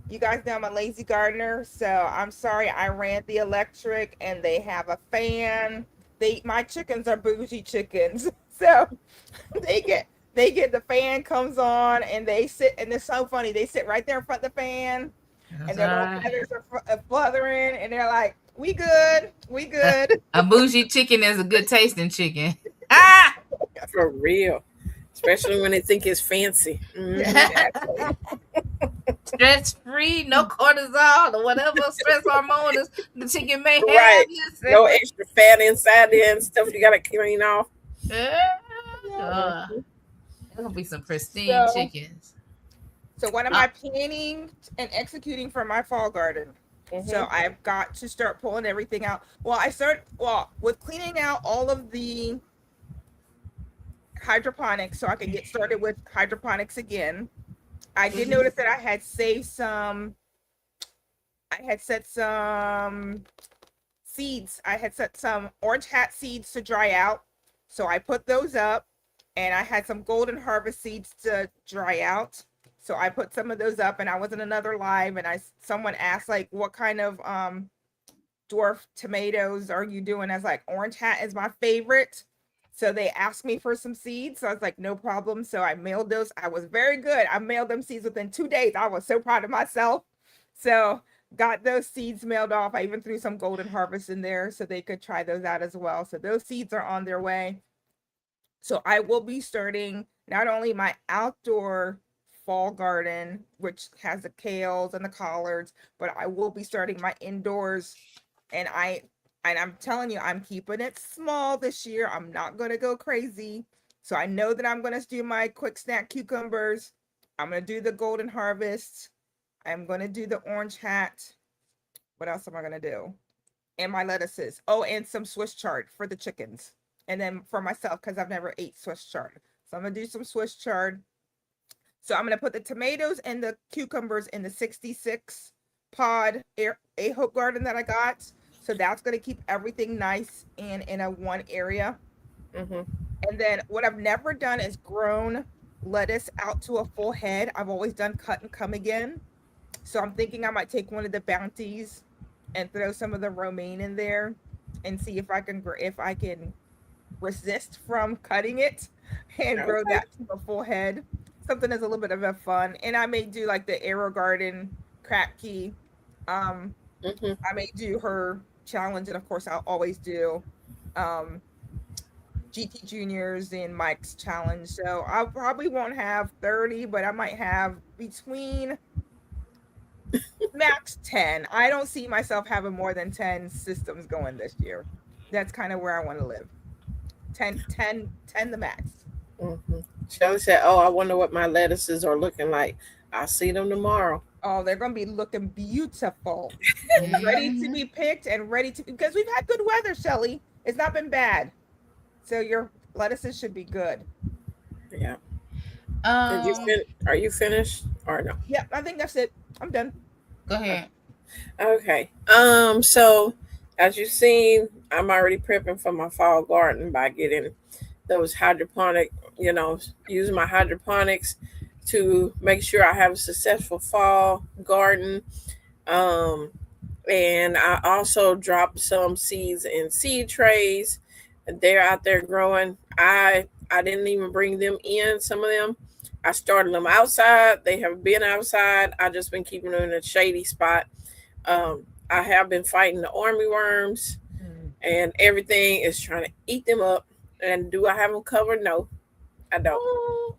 You guys know I'm a lazy gardener, so I'm sorry. I ran the electric, and they have a fan. My chickens are bougie chickens, so they get the fan comes on, and they sit, and it's so funny. They sit right there in front of the fan, and their little feathers are fluttering, and they're like, "We good, we good." A bougie chicken is a good tasting chicken. Ah! For real. Especially when they think it's fancy. Stress free, no cortisol or whatever stress hormone the chicken may have. Right. Yes. No extra fat inside there and stuff you gotta clean off. There's gonna be some pristine chickens. So what am I planning and executing for my fall garden? So I've got to start pulling everything out. Well, with cleaning out all of the hydroponics so I can get started with hydroponics again. I did notice that I had set some seeds. I had set some orange hat seeds to dry out. So I put those up, and I had some golden harvest seeds to dry out. So I put some of those up, and I was in another live, and someone asked like, what kind of dwarf tomatoes are you doing? I was like, orange hat is my favorite. So they asked me for some seeds. So I was like, no problem. So I mailed those. I was very good. I mailed them seeds within 2 days. I was so proud of myself. So got those seeds mailed off. I even threw some golden harvest in there so they could try those out as well. So those seeds are on their way. So I will be starting not only my outdoor fall garden, which has the kales and the collards, but I will be starting my indoors. And I'm telling you, I'm keeping it small this year. I'm not going to go crazy. So I know that I'm going to do my quick snack cucumbers. I'm going to do the golden harvest. I'm going to do the orange hat. What else am I going to do? And my lettuces. Oh, and some Swiss chard for the chickens. And then for myself, because I've never ate Swiss chard. So I'm going to do some Swiss chard. So I'm going to put the tomatoes and the cucumbers in the 66 pod A Hope garden that I got. So that's going to keep everything nice and in a one area. And then what I've never done is grown lettuce out to a full head. I've always done cut and come again. So I'm thinking I might take one of the bounties and throw some of the romaine in there and see if I can resist from cutting it and grow that to a full head. Something that's a little bit of a fun. And I may do like the AeroGarden Kratky. I may do her challenge, and of course I'll always do GT Juniors and Mike's challenge. So I probably won't have 30, but I might have between max 10. I don't see myself having more than 10 systems going this year. That's kind of where I want to live. 10 the max. Shelly said, oh, I wonder what my lettuces are looking like. I'll see them tomorrow. Oh, they're going to be looking beautiful. Ready to be picked and ready to, because we've had good weather, Shelly. It's not been bad. So your lettuces should be good. Yeah. Are you finished or no? Yeah, I think that's it. I'm done. Go ahead. Okay. So as you've seen, I'm already prepping for my fall garden by getting those hydroponic, using my hydroponics to make sure I have a successful fall garden. And I also dropped some seeds in seed trays. They're out there growing. I didn't even bring them in. Some of them, I started them outside. They have been outside. I just been keeping them in a shady spot. I have been fighting the army worms, and everything is trying to eat them up. And do I have them covered? No, I don't.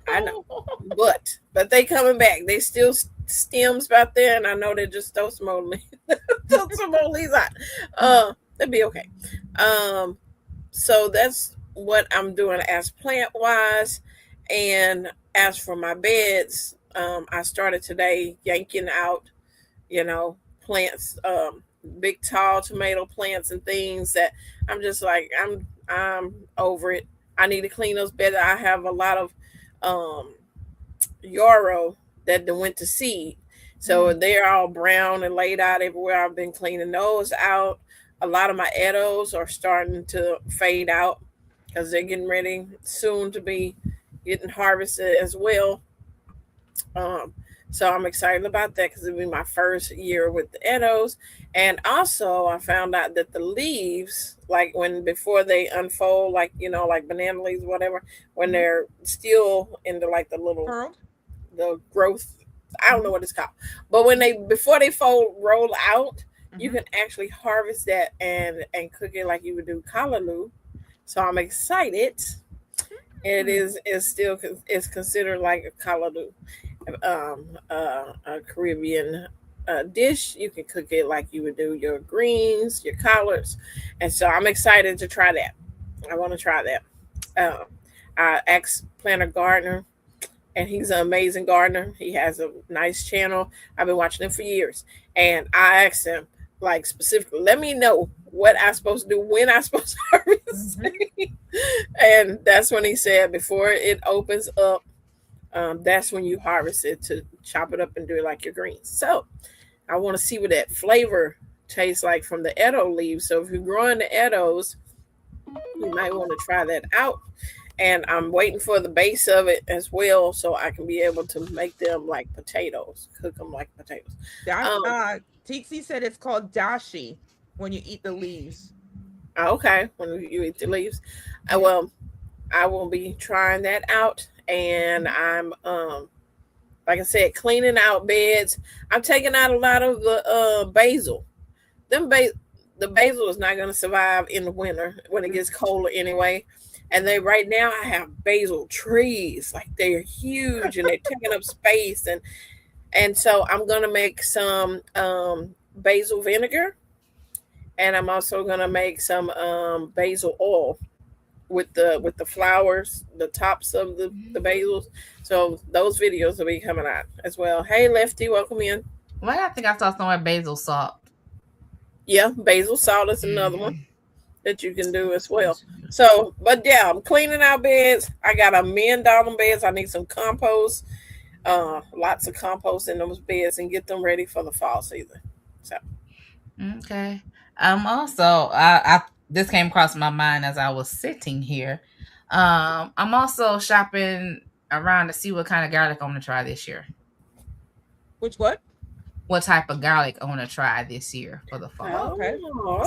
I know, but they coming back. They still stems out there, and I know they just throw some more leaves, out. They'll be okay. So that's what I'm doing as plant wise, and as for my beds, I started today yanking out, plants, big tall tomato plants and things that I'm just like I'm over it. I need to clean those beds. I have a lot of yarrow that went to seed, so they're all brown and laid out everywhere. I've been cleaning those out. A lot of my edos are starting to fade out because they're getting ready soon to be getting harvested as well. So I'm excited about that because it'll be my first year with the edos. And also I found out that the leaves, like before they unfold, like, like banana leaves, whatever, when they're still in the the growth, I don't know what it's called, but before they roll out, you can actually harvest that and cook it like you would do callaloo. So I'm excited. It is still considered like a callaloo, a Caribbean dish. You can cook it like you would do your greens, your collards, and so I'm excited to try that. I want to try that. I asked Planter Gardener, and he's an amazing gardener. He has a nice channel. I've been watching him for years, and I asked him, like, specifically, let me know what I'm supposed to do, when I'm supposed to harvest. And that's when he said before it opens up, that's when you harvest it, to chop it up and do it like your greens. So I want to see what that flavor tastes like from the Edo leaves. So if you're growing the Edos, you might want to try that out. And I'm waiting for the base of it as well, so I can be able to make them like potatoes, cook them like potatoes. Tixie said it's called dashi when you eat the leaves. Okay, when you eat the leaves. Well, I will be trying that out, and I'm like I said, cleaning out beds. I'm taking out a lot of the basil. The basil is not going to survive in the winter when it gets colder anyway. And right now I have basil trees, like they're huge and they're taking up space, and so I'm gonna make some basil vinegar, and I'm also gonna make some basil oil with the flowers, the tops of the basils. So those videos will be coming out as well. Hey Lefty, welcome in. Well, I think I saw somewhere basil salt. Yeah, basil salt is another one that you can do as well. So, but yeah, I'm cleaning out beds. I got to mend all them beds. I need some compost, lots of compost in those beds, and get them ready for the fall season. So, okay. Also, I this came across my mind as I was sitting here. I'm also shopping around to see what kind of garlic I'm gonna try this year. What type of garlic I want to try this year for the fall. Okay.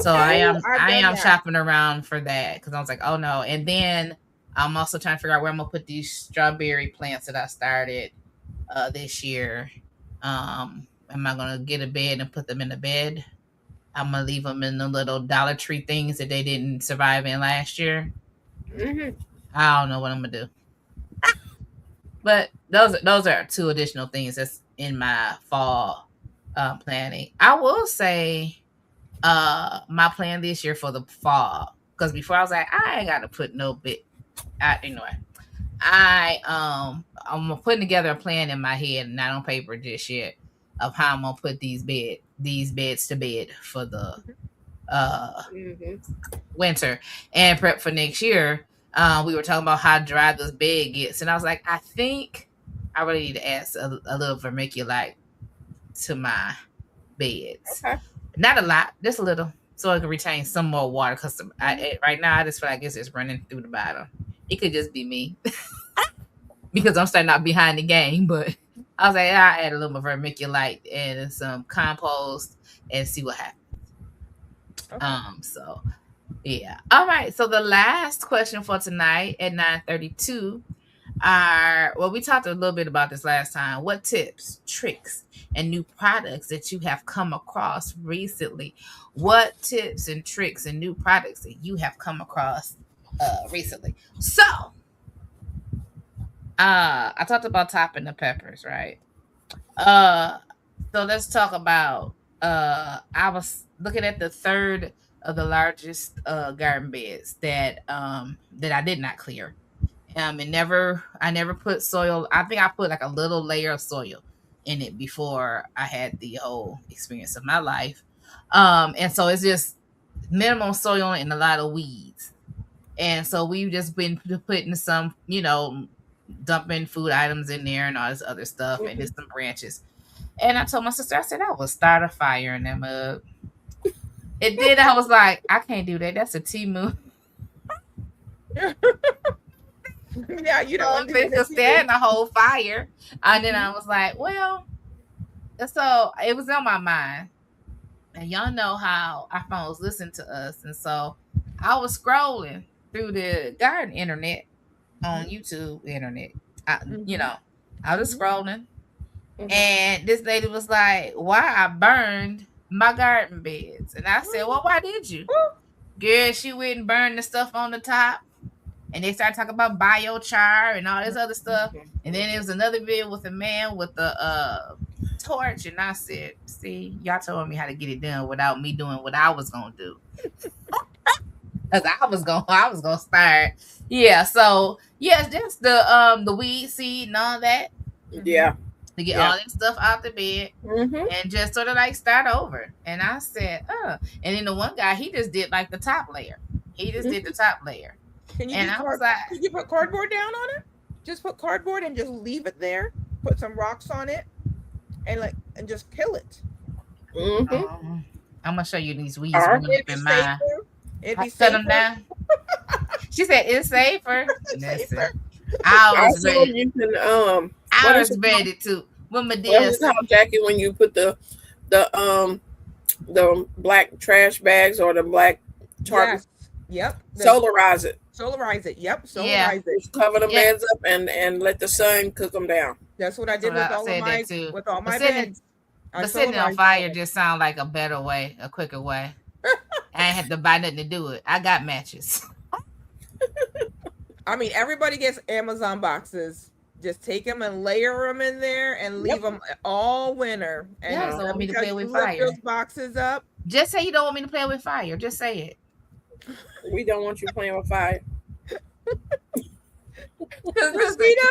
So I am shopping around for that because I was like, oh no. And then I'm also trying to figure out where I'm gonna put these strawberry plants that I started this year. Am I gonna get a bed and put them in the bed? I'm gonna leave them in the little Dollar Tree things that they didn't survive in last year. I don't know what I'm gonna do. But those are two additional things that's in my fall planning. I will say my plan this year for the fall, because before I was like, I ain't got to put no bit out anyway. I'm putting together a plan in my head, and not on paper just yet, of how I'm gonna put these beds to bed for the winter and prep for next year. We were talking about how dry this bed gets, and I was like, I think I really need to add a little vermiculite to my beds. Okay. Not a lot, just a little, so it can retain some more water. Because right now, I just feel like it's just running through the bottom. It could just be me because I'm starting out behind the game, but I was like, I'll add a little more vermiculite and some compost and see what happens. Okay. So yeah. All right. So the last question for tonight at 9:32 are, well, we talked a little bit about this last time. What tips, tricks, and new products that you have come across recently? What tips and tricks and new products that you have come across recently? So I talked about topping the peppers, right? So let's talk about I was looking at the third of the largest garden beds that I did not clear. I never put soil. I think I put like a little layer of soil in it before I had the whole experience of my life. And so it's just minimum soil and a lot of weeds. And so we've just been putting some, dumping food items in there and all this other stuff, and just some branches. And I told my sister, I said, I will start a fire in that mug. And then I was like, I can't do that. That's a Temu. Yeah, you don't want to stand the whole fire. And then I was like, well, so it was on my mind. And y'all know how our phones listen to us. And so I was scrolling through the garden internet on YouTube internet. I was scrolling. And this lady was like, why I burned my garden beds. And I said, well, why did you? Girl, she went and burned the stuff on the top. And they started talking about biochar and all this other stuff. And then there was another video with a man with a torch. And I said, see, y'all told me how to get it done without me doing what I was going to do. Because I was going to start. Yeah, so, yes, just the weed seed and all that. Yeah. To get all that stuff out the bed and just sort of like start over. And I said, and then the one guy, he just did like the top layer. He just did the top layer. Can you put cardboard down on it? Just put cardboard and just leave it there. Put some rocks on it and just kill it. I'm gonna show you these weeds running up in mine. It'd be safer. Them down. She said it's safer. I was ready. You can I was ready to. When my dad Jackie, when you put the black trash bags or the black tarp, yep, solarize it. Yep, solarize it. Cover the beds up and let the sun cook them down. That's what I did with all my beds. But setting on fire just sounds like a better way, a quicker way. I ain't had to buy nothing to do it. I got matches. I mean, everybody gets Amazon boxes. Just take them and layer them in there and leave them all winter. And you don't want me to play with fire. Those boxes up. Just say you don't want me to play with fire. Just say it. We don't want you playing with fire.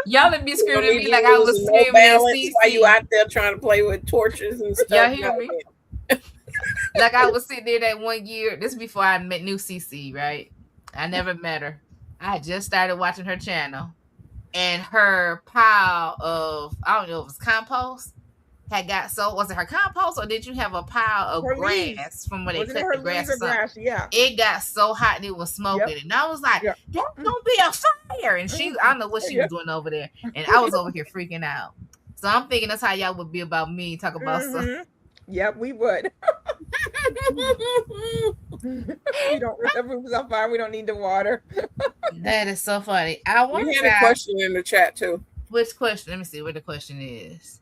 Y'all would be screaming at me like I was screaming at CC. While you out there trying to play with torches and stuff. Y'all hear me? Like I was sitting there that one year. This is before I met new CC, right? I never met her. I just started watching her channel. And her pile of, I don't know if it was compost, was it her compost or did you have a pile of grass from where they cut the grass or something? Yeah. It got so hot and it was smoking. And I was like, that's gonna be a fire. And I don't know what she was doing over there. And I was over here freaking out. So I'm thinking that's how y'all would be about me, talk about something. Yep, we would. We don't remember on fire. We don't need the water. That is so funny. I want to had a question in the chat too. Which question? Let me see what the question is.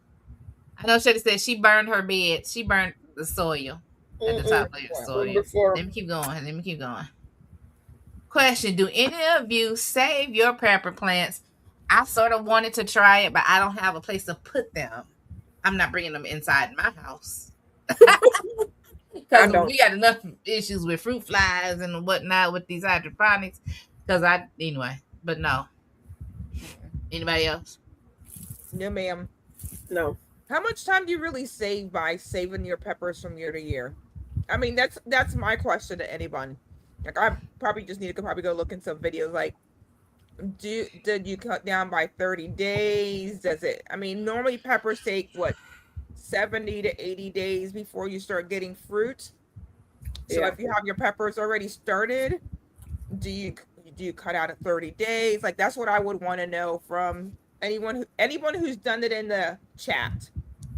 I know Shetty said she burned her bed. She burned the soil at the top layer of soil. Let me keep going. Question: do any of you save your pepper plants? I sort of wanted to try it, but I don't have a place to put them. I'm not bringing them inside my house. Because we got enough issues with fruit flies and whatnot with these hydroponics. But no. Anybody else? No, ma'am. No. How much time do you really save by saving your peppers from year to year? I mean, that's my question to anyone. Like, I probably just need to go look in some videos. Like, did you cut down by 30 days? Normally peppers take 70 to 80 days before you start getting fruit. So if you have your peppers already started, do you cut out at 30 days? Like, that's what I would want to know from Anyone who's done it in the chat,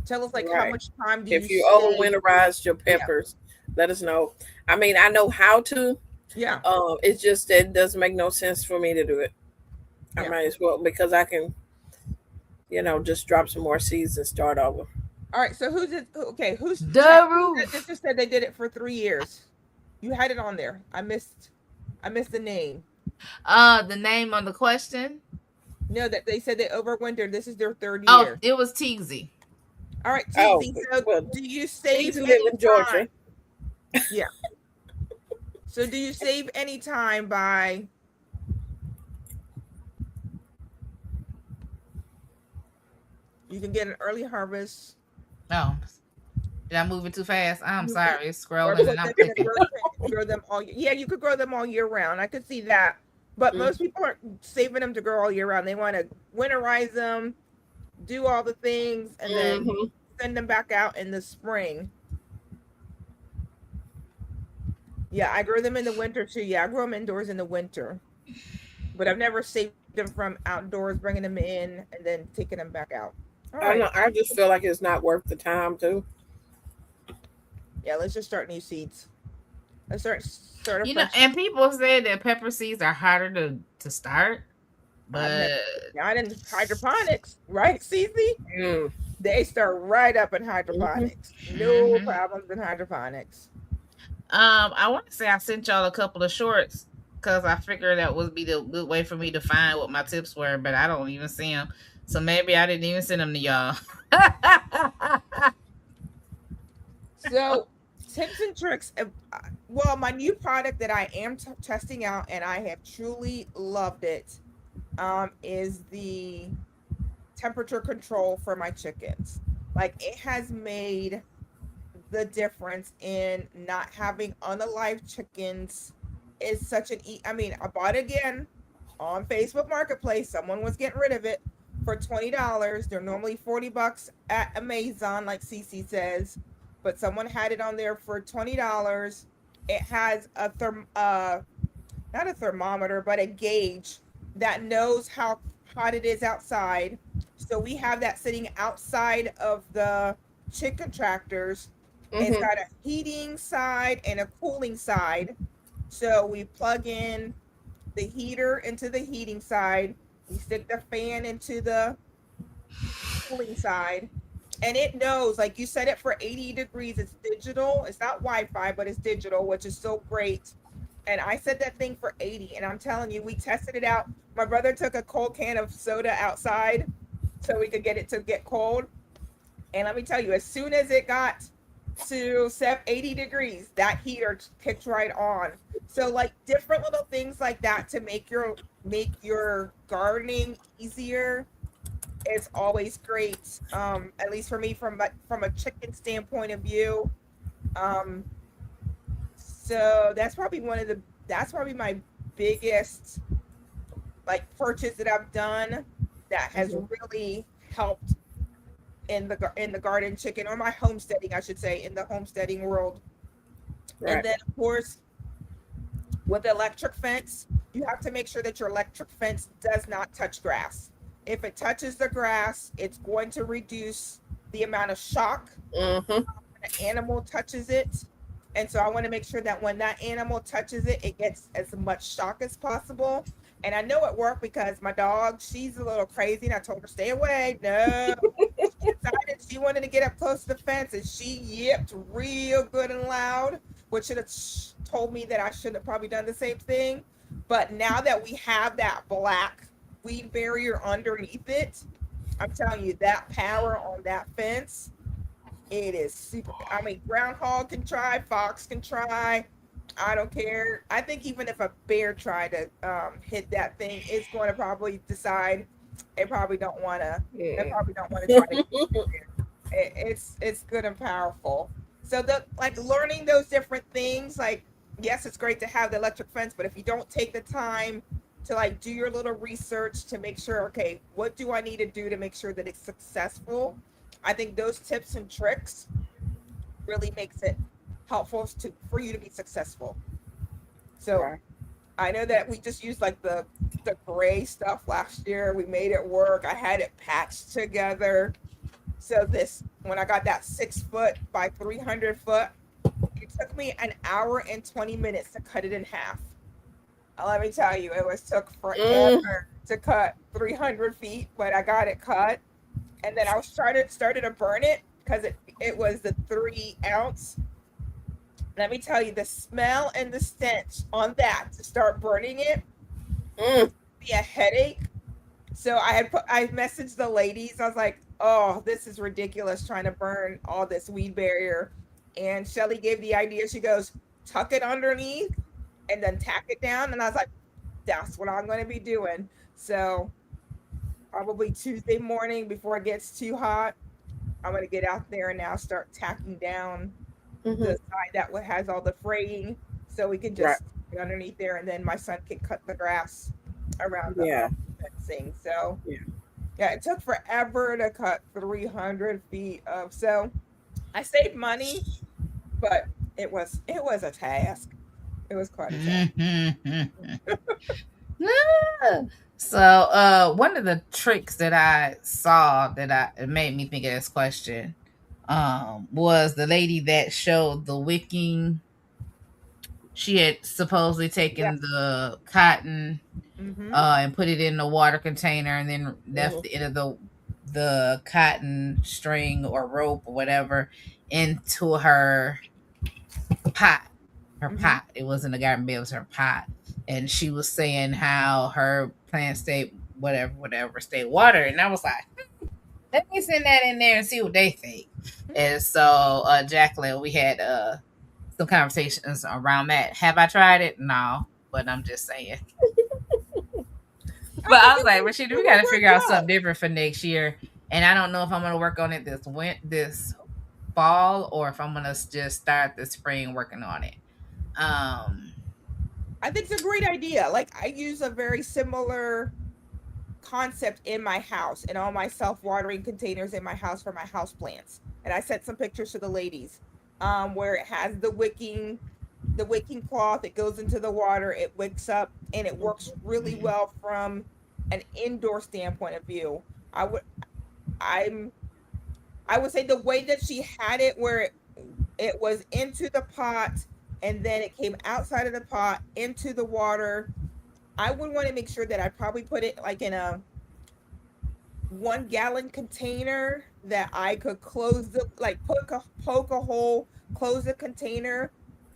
tell us like how Right. much time do If you you save? overwinterize your peppers, let us know. I mean, I know how to. Yeah. It's just that it doesn't make no sense for me to do it. I Yeah. might as well, because I can, just drop some more seeds and start over. All right. So who's The chat roof. that just said they did it for 3 years? You had it on there. I missed the name. The name on the question. No, that they said they overwintered. This is their 3rd Oh, year. it was Teagsy. All right, Oh, Tizzy. So well, do you save Teagsy any live in Georgia. time? Yeah. So do you save any time by you can get an early harvest Oh, did I move it too fast? I'm You sorry. It's or scrolling put and I'm them in a clicking. grow tent and grow them all year. Yeah, you could grow them all year round. I could see that. But most people aren't saving them to grow all year round. They want to winterize them, do all the things, and then Mhm. send them back out in the spring. Yeah, I grow them in the winter too. Yeah, I grow them indoors in the winter. But I've never saved them from outdoors, bringing them in, and then taking them back out. All I right. know. I just feel like it's not worth the time too. Yeah, let's just start new seeds. Let's start a You know, fresh. and people say that pepper seeds are harder to start, but Not in hydroponics, right, Cece? Mm. They start right up in hydroponics. No Mhm. problems in hydroponics. I want to say I sent y'all a couple of shorts because I figured that would be the good way for me to find what my tips were, but I don't even see them. So maybe I didn't even send them to y'all. So, tips and tricks. Well, my new product that I am testing out and I have truly loved it is the temperature control for my chickens. Like, it has made the difference in not having unalive chickens. Is such an I mean, I bought it again on Facebook Marketplace. Someone was getting rid of it for $20. They're normally $40 at Amazon, like Cece says, but someone had it on there for $20. It has a not a thermometer, but a gauge that knows how hot it is outside. So we have that sitting outside of the chicken tractors. It's Mhm. got a heating side and a cooling side. So we plug in the heater into the heating side. We stick the fan into the cooling side. And it knows, like you set it for 80 degrees. It's digital. It's not Wi-Fi, but it's digital, which is so great. And I set that thing for 80. And I'm telling you, we tested it out. My brother took a cold can of soda outside so we could get it to get cold. And let me tell you, as soon as it got to 80 degrees, that heater kicked right on. So like different little things like that to make your gardening easier is always great. At least for me, from a chicken standpoint of view. So that's probably my biggest like purchase that I've done that has really helped in the garden chicken, or my homesteading, I should say, in the homesteading world. Right. And then of course with the electric fence, you have to make sure that your electric fence does not touch grass. If it touches the grass, it's going to reduce the amount of shock Mhm. when an animal touches it. And so I want to make sure that when that animal touches it, it gets as much shock as possible. And I know it worked because my dog, she's a little crazy, and I told her, stay away. No. She decided she wanted to get up close to the fence, and she yipped real good and loud, which should have told me that I should have probably done the same thing. But now that we have that black weed barrier underneath it, I'm telling you, that power on that fence, it is super. I mean, groundhog can try, fox can try. I don't care. I think even if a bear tried to hit that thing, it's going to probably decide they probably don't want to. They probably don't want to try to. It's good and powerful. So learning those different things, like yes, it's great to have the electric fence, but if you don't take the time to like do your little research to make sure, okay, what do I need to do to make sure that it's successful? I think those tips and tricks really makes it helpful for you to be successful. So Right. I know that we just used like the gray stuff last year. We made it work. I had it patched together. So when I got that 6 foot by 300 foot, it took me an hour and 20 minutes to cut it in half. Let me tell you, took forever to cut 300 feet, but I got it cut. And then I started to burn it because it was the 3 ounce. Let me tell you, the smell and the stench on that to start burning it be a headache. So I messaged the ladies. I was like, oh, this is ridiculous trying to burn all this weed barrier. And Shelly gave the idea. She goes, tuck it underneath and then tack it down. And I was like, that's what I'm going to be doing. So probably Tuesday morning before it gets too hot, I'm going to get out there and now start tacking down the side that has all the fraying, so we can just get underneath there, and then my son can cut the grass around the fencing. So yeah, it took forever to cut 300 feet of. So I saved money, but it was a task. It was quite a task. So one of the tricks that I saw it made me think of this question was the lady that showed the wicking. She had supposedly taken the cotton and put it in the water container and then left the end of the cotton string or rope or whatever into her pot. Pot. It wasn't a garden bed, it was her pot. And she was saying how her plants stay stay watered. And I was like, let me send that in there and see what they think. And so Jacqueline, we had some conversations around that. Have I tried it? No, but I'm just saying. But I was like, Rashida, we got to figure out something different for next year. And I don't know if I'm going to work on it this fall or if I'm going to just start this spring working on it. I think it's a great idea. Like, I use a very similar concept in my house and all my self-watering containers in my house for my house plants. And I sent some pictures to the ladies where it has the wicking cloth. It goes into the water, it wicks up, and it works really well from an indoor standpoint of view. I would say the way that she had it, where it was into the pot and then it came outside of the pot into the water. I would want to make sure that I probably put it like in a 1 gallon container that I could close poke a hole, close the container,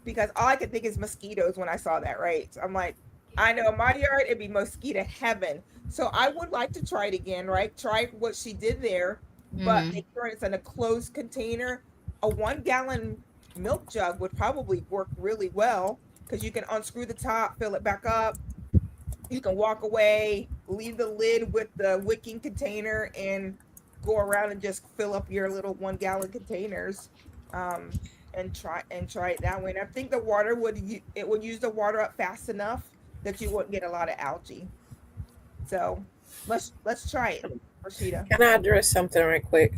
because all I could think is mosquitoes when I saw that, right? So I'm like, I know in my yard it'd be mosquito heaven. So I would like to try it again, right? Try what she did there, but make sure it's in a closed container. A 1 gallon milk jug would probably work really well because you can unscrew the top, fill it back up. You can walk away, leave the lid with the wicking container, and go around and just fill up your little 1 gallon containers, and try it that way. And I think the water would use the water up fast enough that you wouldn't get a lot of algae. So let's try it, Rashida. Can I address something right quick?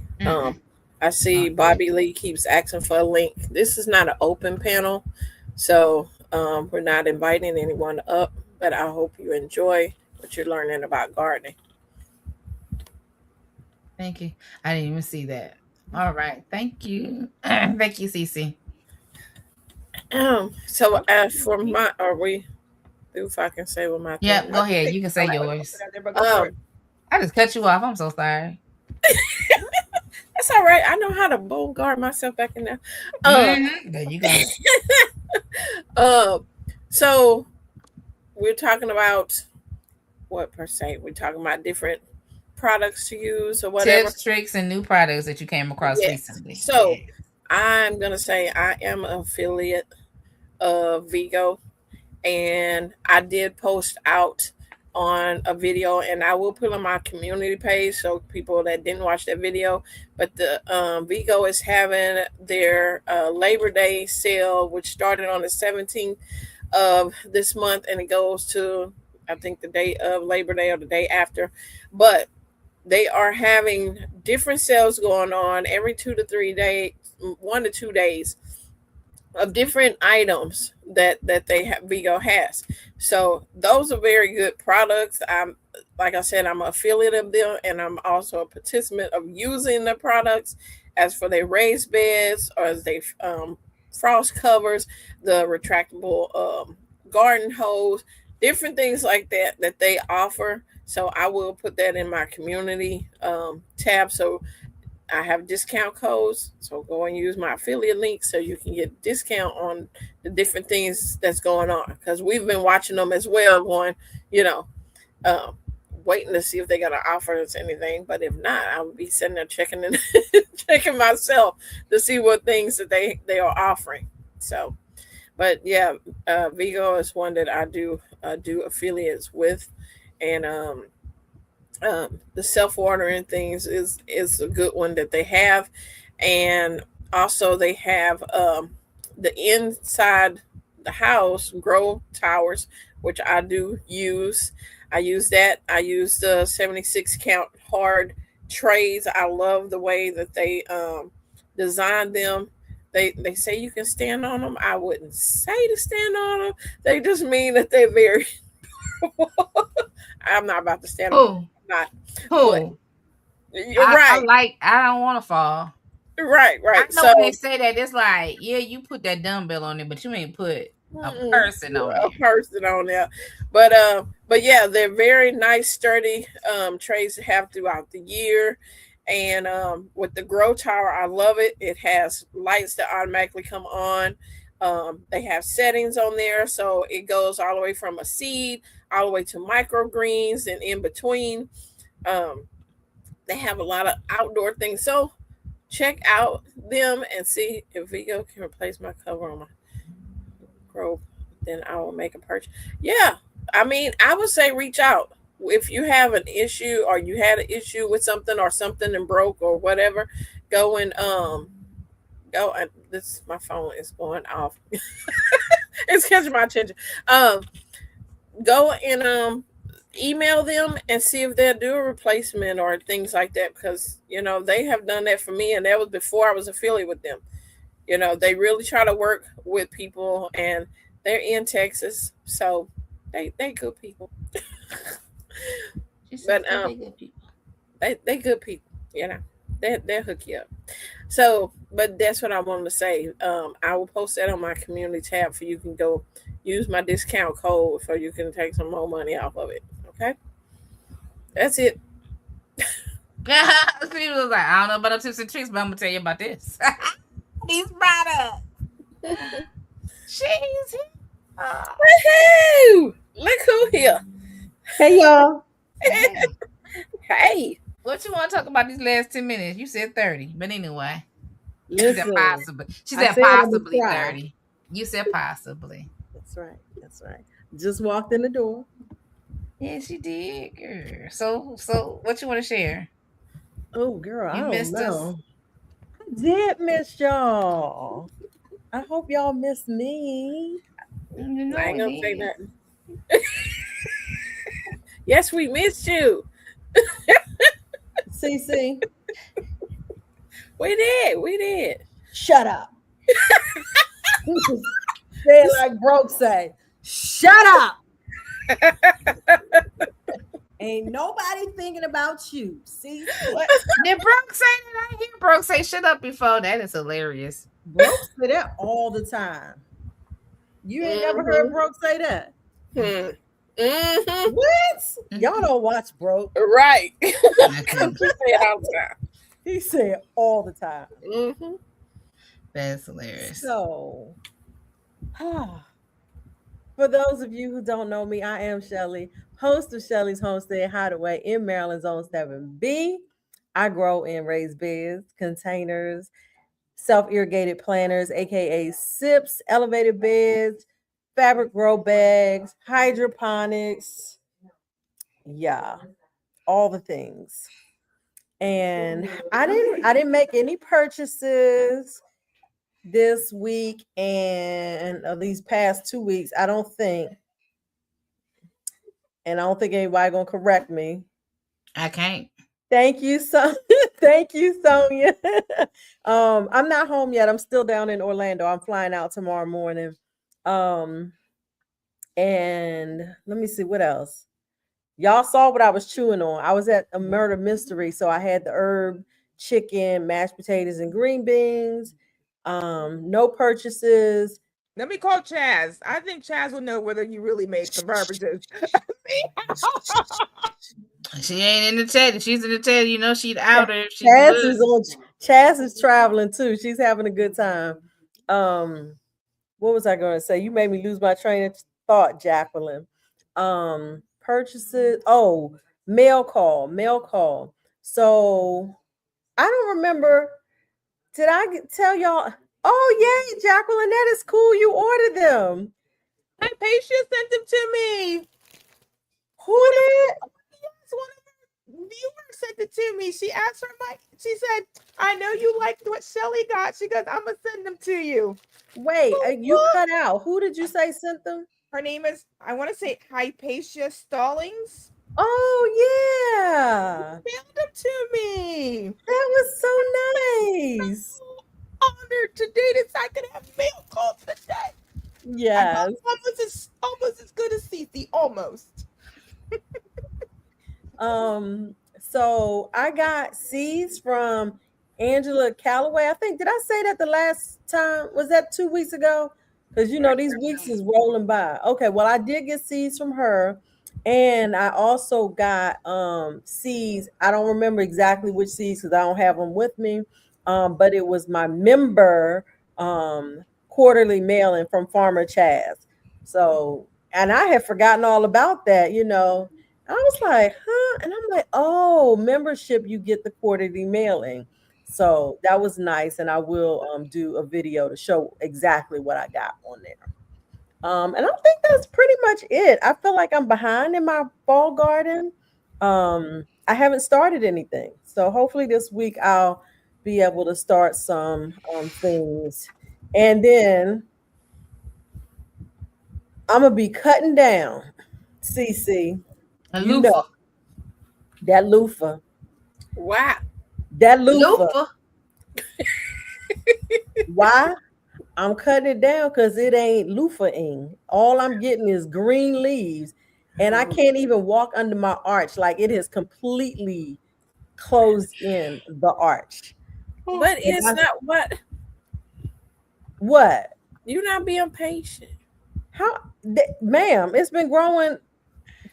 I see Bobby Lee keeps asking for a link. This is not an open panel, so we're not inviting anyone up. But I hope you enjoy what you're learning about gardening. Thank you. I didn't even see that. All right. Thank you. Thank you, Cece. So for my, if I can say what my thing. Go ahead. You can say yours. I just cut you off. I'm so sorry. That's all right. I know how to guard myself back in there. There you go. So we're talking about what per se? We're talking about different products to use or whatever. Tips, tricks, and new products that you came across recently. So I'm going to say I am an affiliate of Vigo, and I did post out on a video, and I will put on my community page so people that didn't watch that video. But the Vigo is having their Labor Day sale, which started on the 17th of this month, and it goes to, I think, the day of Labor Day or the day after. But they are having different sales going on every 2 to 3 days, 1 to 2 days, of different items that Vigo has. So those are very good products. Like I said, I'm an affiliate of them, and I'm also a participant of using the products. As for their raised beds, or as they frost covers, the retractable garden hose, different things like that they offer. So I will put that in my community tab. So I have discount codes. So go and use my affiliate link so you can get discount on the different things that's going on. Because we've been watching them as well, going, waiting to see if they're gonna offer us anything. But if not, I would be sitting there checking checking myself to see what things that they are offering. So, but yeah, Vigo is one that I do affiliates with, and the self-watering things is a good one that they have. And also they have the inside the house grow towers, which I do use. I use that. I use the 76 count hard trays. I love the way that they designed them. They say you can stand on them. I wouldn't say to stand on them. They just mean that they're very I'm not about to stand on them. Not. Who? You're right. I don't want to fall. Right. I know when they say that, it's like, yeah, you put that dumbbell on it, but you ain't put a person on it. A person on there. But yeah, they're very nice, sturdy trays to have throughout the year. And with the Grow Tower, I love it. It has lights that automatically come on. They have settings on there, so it goes all the way from a seed all the way to microgreens and in between. They have a lot of outdoor things, so check out them and see if Vigo can replace my cover on my Grow. Then I will make a purchase. Yeah, I mean, I would say reach out if you have an issue or you had an issue with something or something and broke or whatever. Go and this my phone is going off. It's catching my attention. Go and email them and see if they'll do a replacement or things like that, because they have done that for me, and that was before I was affiliated with them. They really try to work with people, and they're in Texas, so they good people. But they good people, they'll hook you up. So, but that's what I wanted to say. I will post that on my community tab for you can go use my discount code so you can take some more money off of it. Okay, that's it. She was like, I don't know about the tips and tricks, but I'm gonna tell you about this. These products. She's here. Woohoo! Look who here. Hey y'all. Hey. What you want to talk about these last 10 minutes? You said 30, but anyway. Listen, she said possibly. She said possibly 30. You said possibly. That's right. Just walked in the door. Yeah, she did, girl. So what you want to share? Oh, girl, you missed us. I did miss y'all. I hope y'all missed me. I ain't gonna say nothing. Yes, we missed you. CC. We did. Shut up. Say it like Broke say. Shut up. Ain't nobody thinking about you. See what? Did Broke say that? I hear Broke say shut up before. That is hilarious. Broke say that all the time. You ain't never heard Broke say that? Mm-hmm. What? Y'all don't watch Broke. Right. He say it all the time. He say it all the time. Mm-hmm. That's hilarious. So, for those of you who don't know me, I am Shelly, host of Shelly's Homestead Hideaway in Maryland Zone 7B. I grow and raise beds, containers, self-irrigated planters, aka SIPs, elevated beds, fabric grow bags, hydroponics. Yeah, all the things. And I didn't make any purchases this week and these past 2 weeks. I don't think. And I don't think anybody gonna correct me. I can't. Thank you, Thank you, Sonia. I'm not home yet. I'm still down in Orlando. I'm flying out tomorrow morning. And let me see what else. Y'all saw what I was chewing on. I was at a murder mystery, so I had the herb chicken, mashed potatoes, and green beans. No purchases. Let me call Chaz. I think Chaz will know whether you really made some beverages. She ain't in the chat. She's in the chat. You know she'd out her if she Chaz is traveling too. She's having a good time. What was I going to say? You made me lose my train of thought, Jacqueline. Purchases. Oh, mail call. So I don't remember. Did I tell y'all? Oh, yay, Jacqueline, that is cool. You ordered them. Hypatia sent them to me. Who did? Yes, one of her viewers sent it to me. She asked for she said, I know you liked what Shelly got. She goes, I'm going to send them to you. Wait, you cut out. Who did you say sent them? Her name is, I want to say Hypatia Stallings. Oh, yeah. Mailed them to me. That was so nice. Honored today that I could have mail calls today. Yes. Almost as good as Cece. Almost. So I got seeds from Angela Calloway. I think, did I say that the last time? Was that 2 weeks ago? Because you know these weeks is rolling by. Okay, well, I did get seeds from her, and I also got seeds. I don't remember exactly which seeds because I don't have them with me. But it was my member quarterly mailing from Farmer Chaz. So, and I had forgotten all about that, you know. I was like, huh? And I'm like, oh, membership, you get the quarterly mailing. So that was nice. And I will do a video to show exactly what I got on there. And I think that's pretty much it. I feel like I'm behind in my fall garden. I haven't started anything. So hopefully this week I'll be able to start some things. And then I'm going to be cutting down, CC. You know, that loofah. Wow. That loofah. Why? I'm cutting it down because it ain't loofahing. All I'm getting is green leaves. And I can't even walk under my arch. Like it has completely closed in the arch. But it's not what? What? You're not being patient. How, ma'am, it's been growing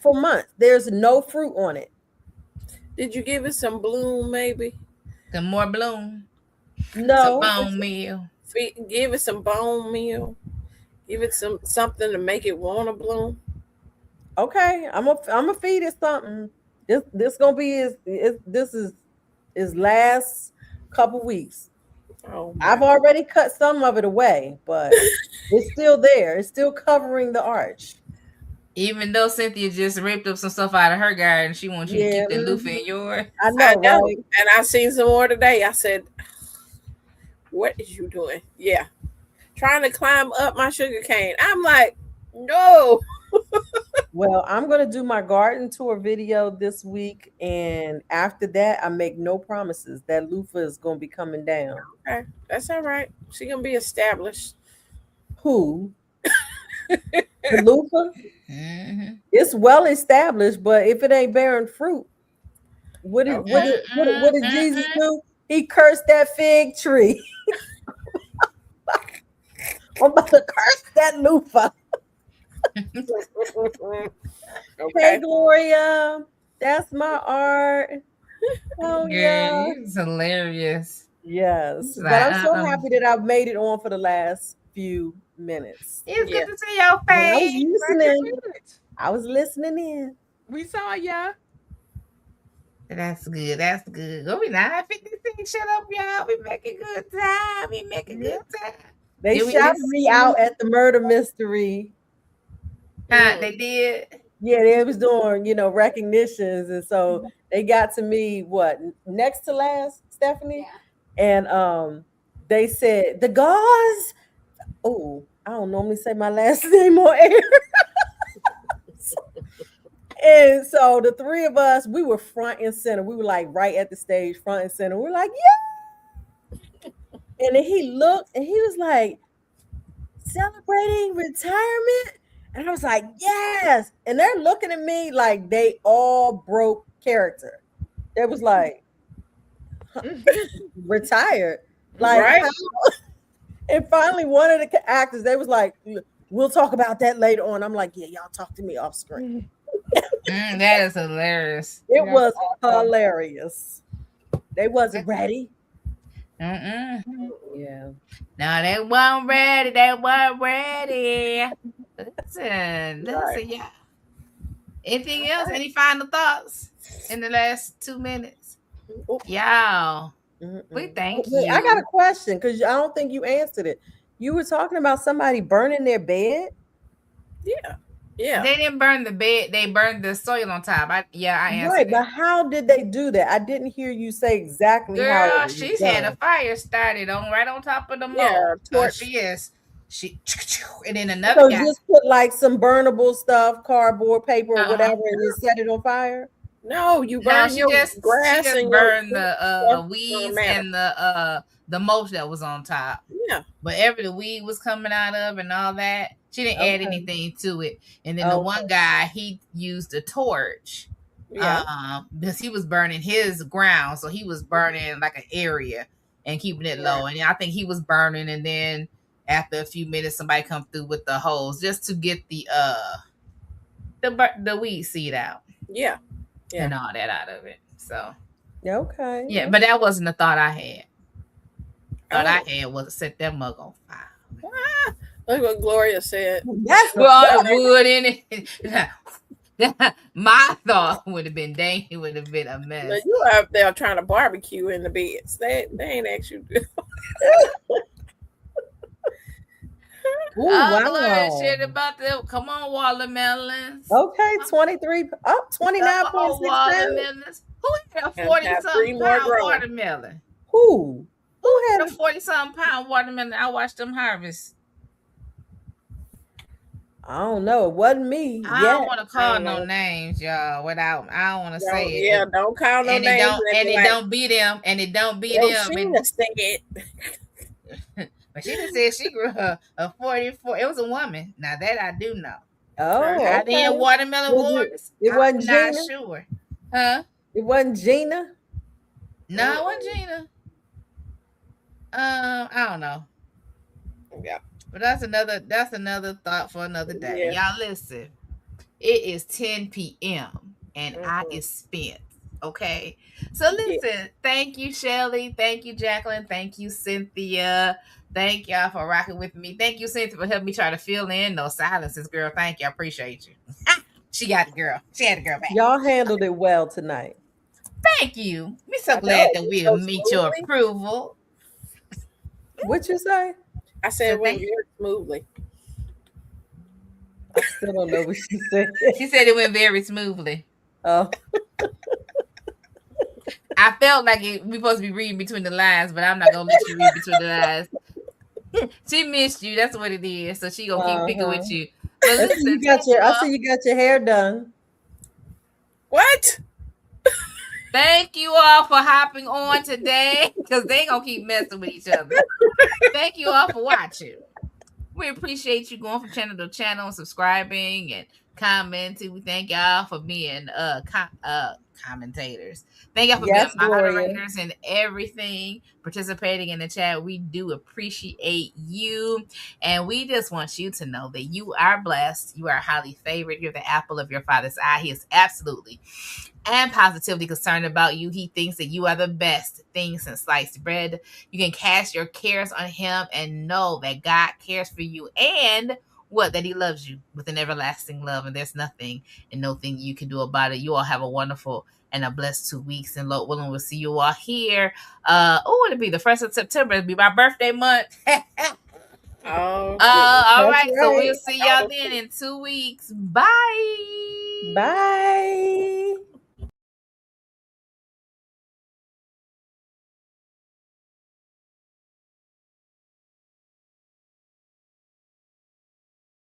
for months. There's no fruit on it. Did you give it some bloom, maybe? Some more bloom. No. Some bone meal. Give it some bone meal. Give it something to make it want to bloom. Okay, I'm gonna feed it something. This gonna be this is his last couple weeks. Oh, I've already cut some of it away, but it's still there. It's still covering the arch. Even though Cynthia just ripped up some stuff out of her garden, she wants you to keep the loofah in yours. I know. Right? And I seen some more today. I said, what is you doing? Yeah. Trying to climb up my sugar cane. I'm like, no. Well, I'm going to do my garden tour video this week. And after that, I make no promises. That loofah is going to be coming down. Okay. That's all right. She's going to be established. Who? The loofah? Mm-hmm. It's well established, but if it ain't bearing fruit, what did Jesus do? He cursed that fig tree. I'm about to curse that loofah. Okay. Hey, Gloria, that's my art. Oh, yeah, it's hilarious. Yes, but I'm so happy that I've made it on for the last few minutes. It's good to see your face. I was listening in. We saw ya. That's good. That's good. Go be 9:56. Shut up, y'all. We making good time. We making good time. They shouted me out at the murder mystery. They did. Yeah, they was doing, recognitions, and so they got to me next to last, Stephanie, and they said the gauze. Oh, I don't normally say my last name on air. And so the three of us, we were front and center. We were like right at the stage, front and center. We're like, yeah. And then he looked and he was like, celebrating retirement? And I was like, yes. And they're looking at me like they all broke character. It was like, retired. Like, Right. and finally, one of the actors, they was like, we'll talk about that later on. I'm like, yeah, y'all talk to me off screen. That is hilarious. It was hilarious. They wasn't ready. Mm-mm. Yeah. No, they weren't ready. They weren't ready. Listen, yeah. Anything else? Any final thoughts in the last 2 minutes? Y'all, we thank you. I got a question because I don't think you answered it. You were talking about somebody burning their bed. Yeah. Yeah. They didn't burn the bed. They burned the soil on top. I answered Right, it. but how did they do that? I didn't hear you say exactly how. Girl, she's had a fire started right on top of the mold. She and then another guy. Just put like some burnable stuff, cardboard, paper, or whatever, and just set it on fire. No, you burn your grass and burn the weeds and the mulch that was on top. Yeah, but the weed was coming out of and all that. She didn't add anything to it. And then the one guy, he used a torch. Because he was burning his ground, so he was burning like an area and keeping it low. And I think he was burning, and then after a few minutes, somebody come through with the hose just to get the weed seed out. Yeah. And all that out of it. So okay. But that wasn't the thought I had. I had was to set that mug on fire. Look what Gloria said. That's all the wood in it. My thought would have been, dang, it would have been a mess. But you were up there trying to barbecue in the beds. They ain't asked you. Ooh, wow. Shit about them. Come on, watermelons. Okay, 29.6 watermelons. Who had a 40-something pound watermelon? Who had a 40-something pound watermelon? I watched them harvest. I don't know. It wasn't me. I don't want to call no names, y'all. I don't want to say it. Yeah, don't call no names. It don't be them. And it don't be them. But she just said she grew a 44. It was a woman. Now that I do know. Oh, I did watermelon wars. It wasn't Gina. Not sure. Huh? It wasn't Gina. No, it wasn't Gina. I don't know. Yeah. But that's another thought for another day. Yeah. Y'all listen. It is 10 p.m. and I is spent. Okay. So listen, thank you, Shelly. Thank you, Jacqueline. Thank you, Cynthia. Thank y'all for rocking with me. Thank you, Cynthia, for helping me try to fill in those silences, girl. Thank you. I appreciate you. She got the girl. She had the girl back. Y'all handled it well tonight. Thank you. We're so glad that we'll meet your approval. What you say? I said it went very smoothly. I still don't know what she said. She said it went very smoothly. Oh. I felt like we supposed to be reading between the lines, but I'm not gonna let you read between the lines. She missed you. That's what it is. So she gonna keep picking with you. But listen, I see you got your hair done. What? Thank you all for hopping on today, because they gonna keep messing with each other. Thank you all for watching. We appreciate you going from channel to channel and subscribing and commenting. We thank y'all for being commentators. Thank y'all for being moderators and everything, participating in the chat. We do appreciate you. And we just want you to know that you are blessed. You are highly favored. You're the apple of your Father's eye. He is absolutely and positively concerned about you. He thinks that you are the best thing since sliced bread. You can cast your cares on him and know that God cares for you and that he loves you with an everlasting love, and there's nothing and nothing you can do about it. You all have a wonderful and a blessed 2 weeks, and Lord willing, we'll see you all here. It'll be the 1st of September. It'll be my birthday month. All right. So we'll see y'all then in 2 weeks. Bye. Bye.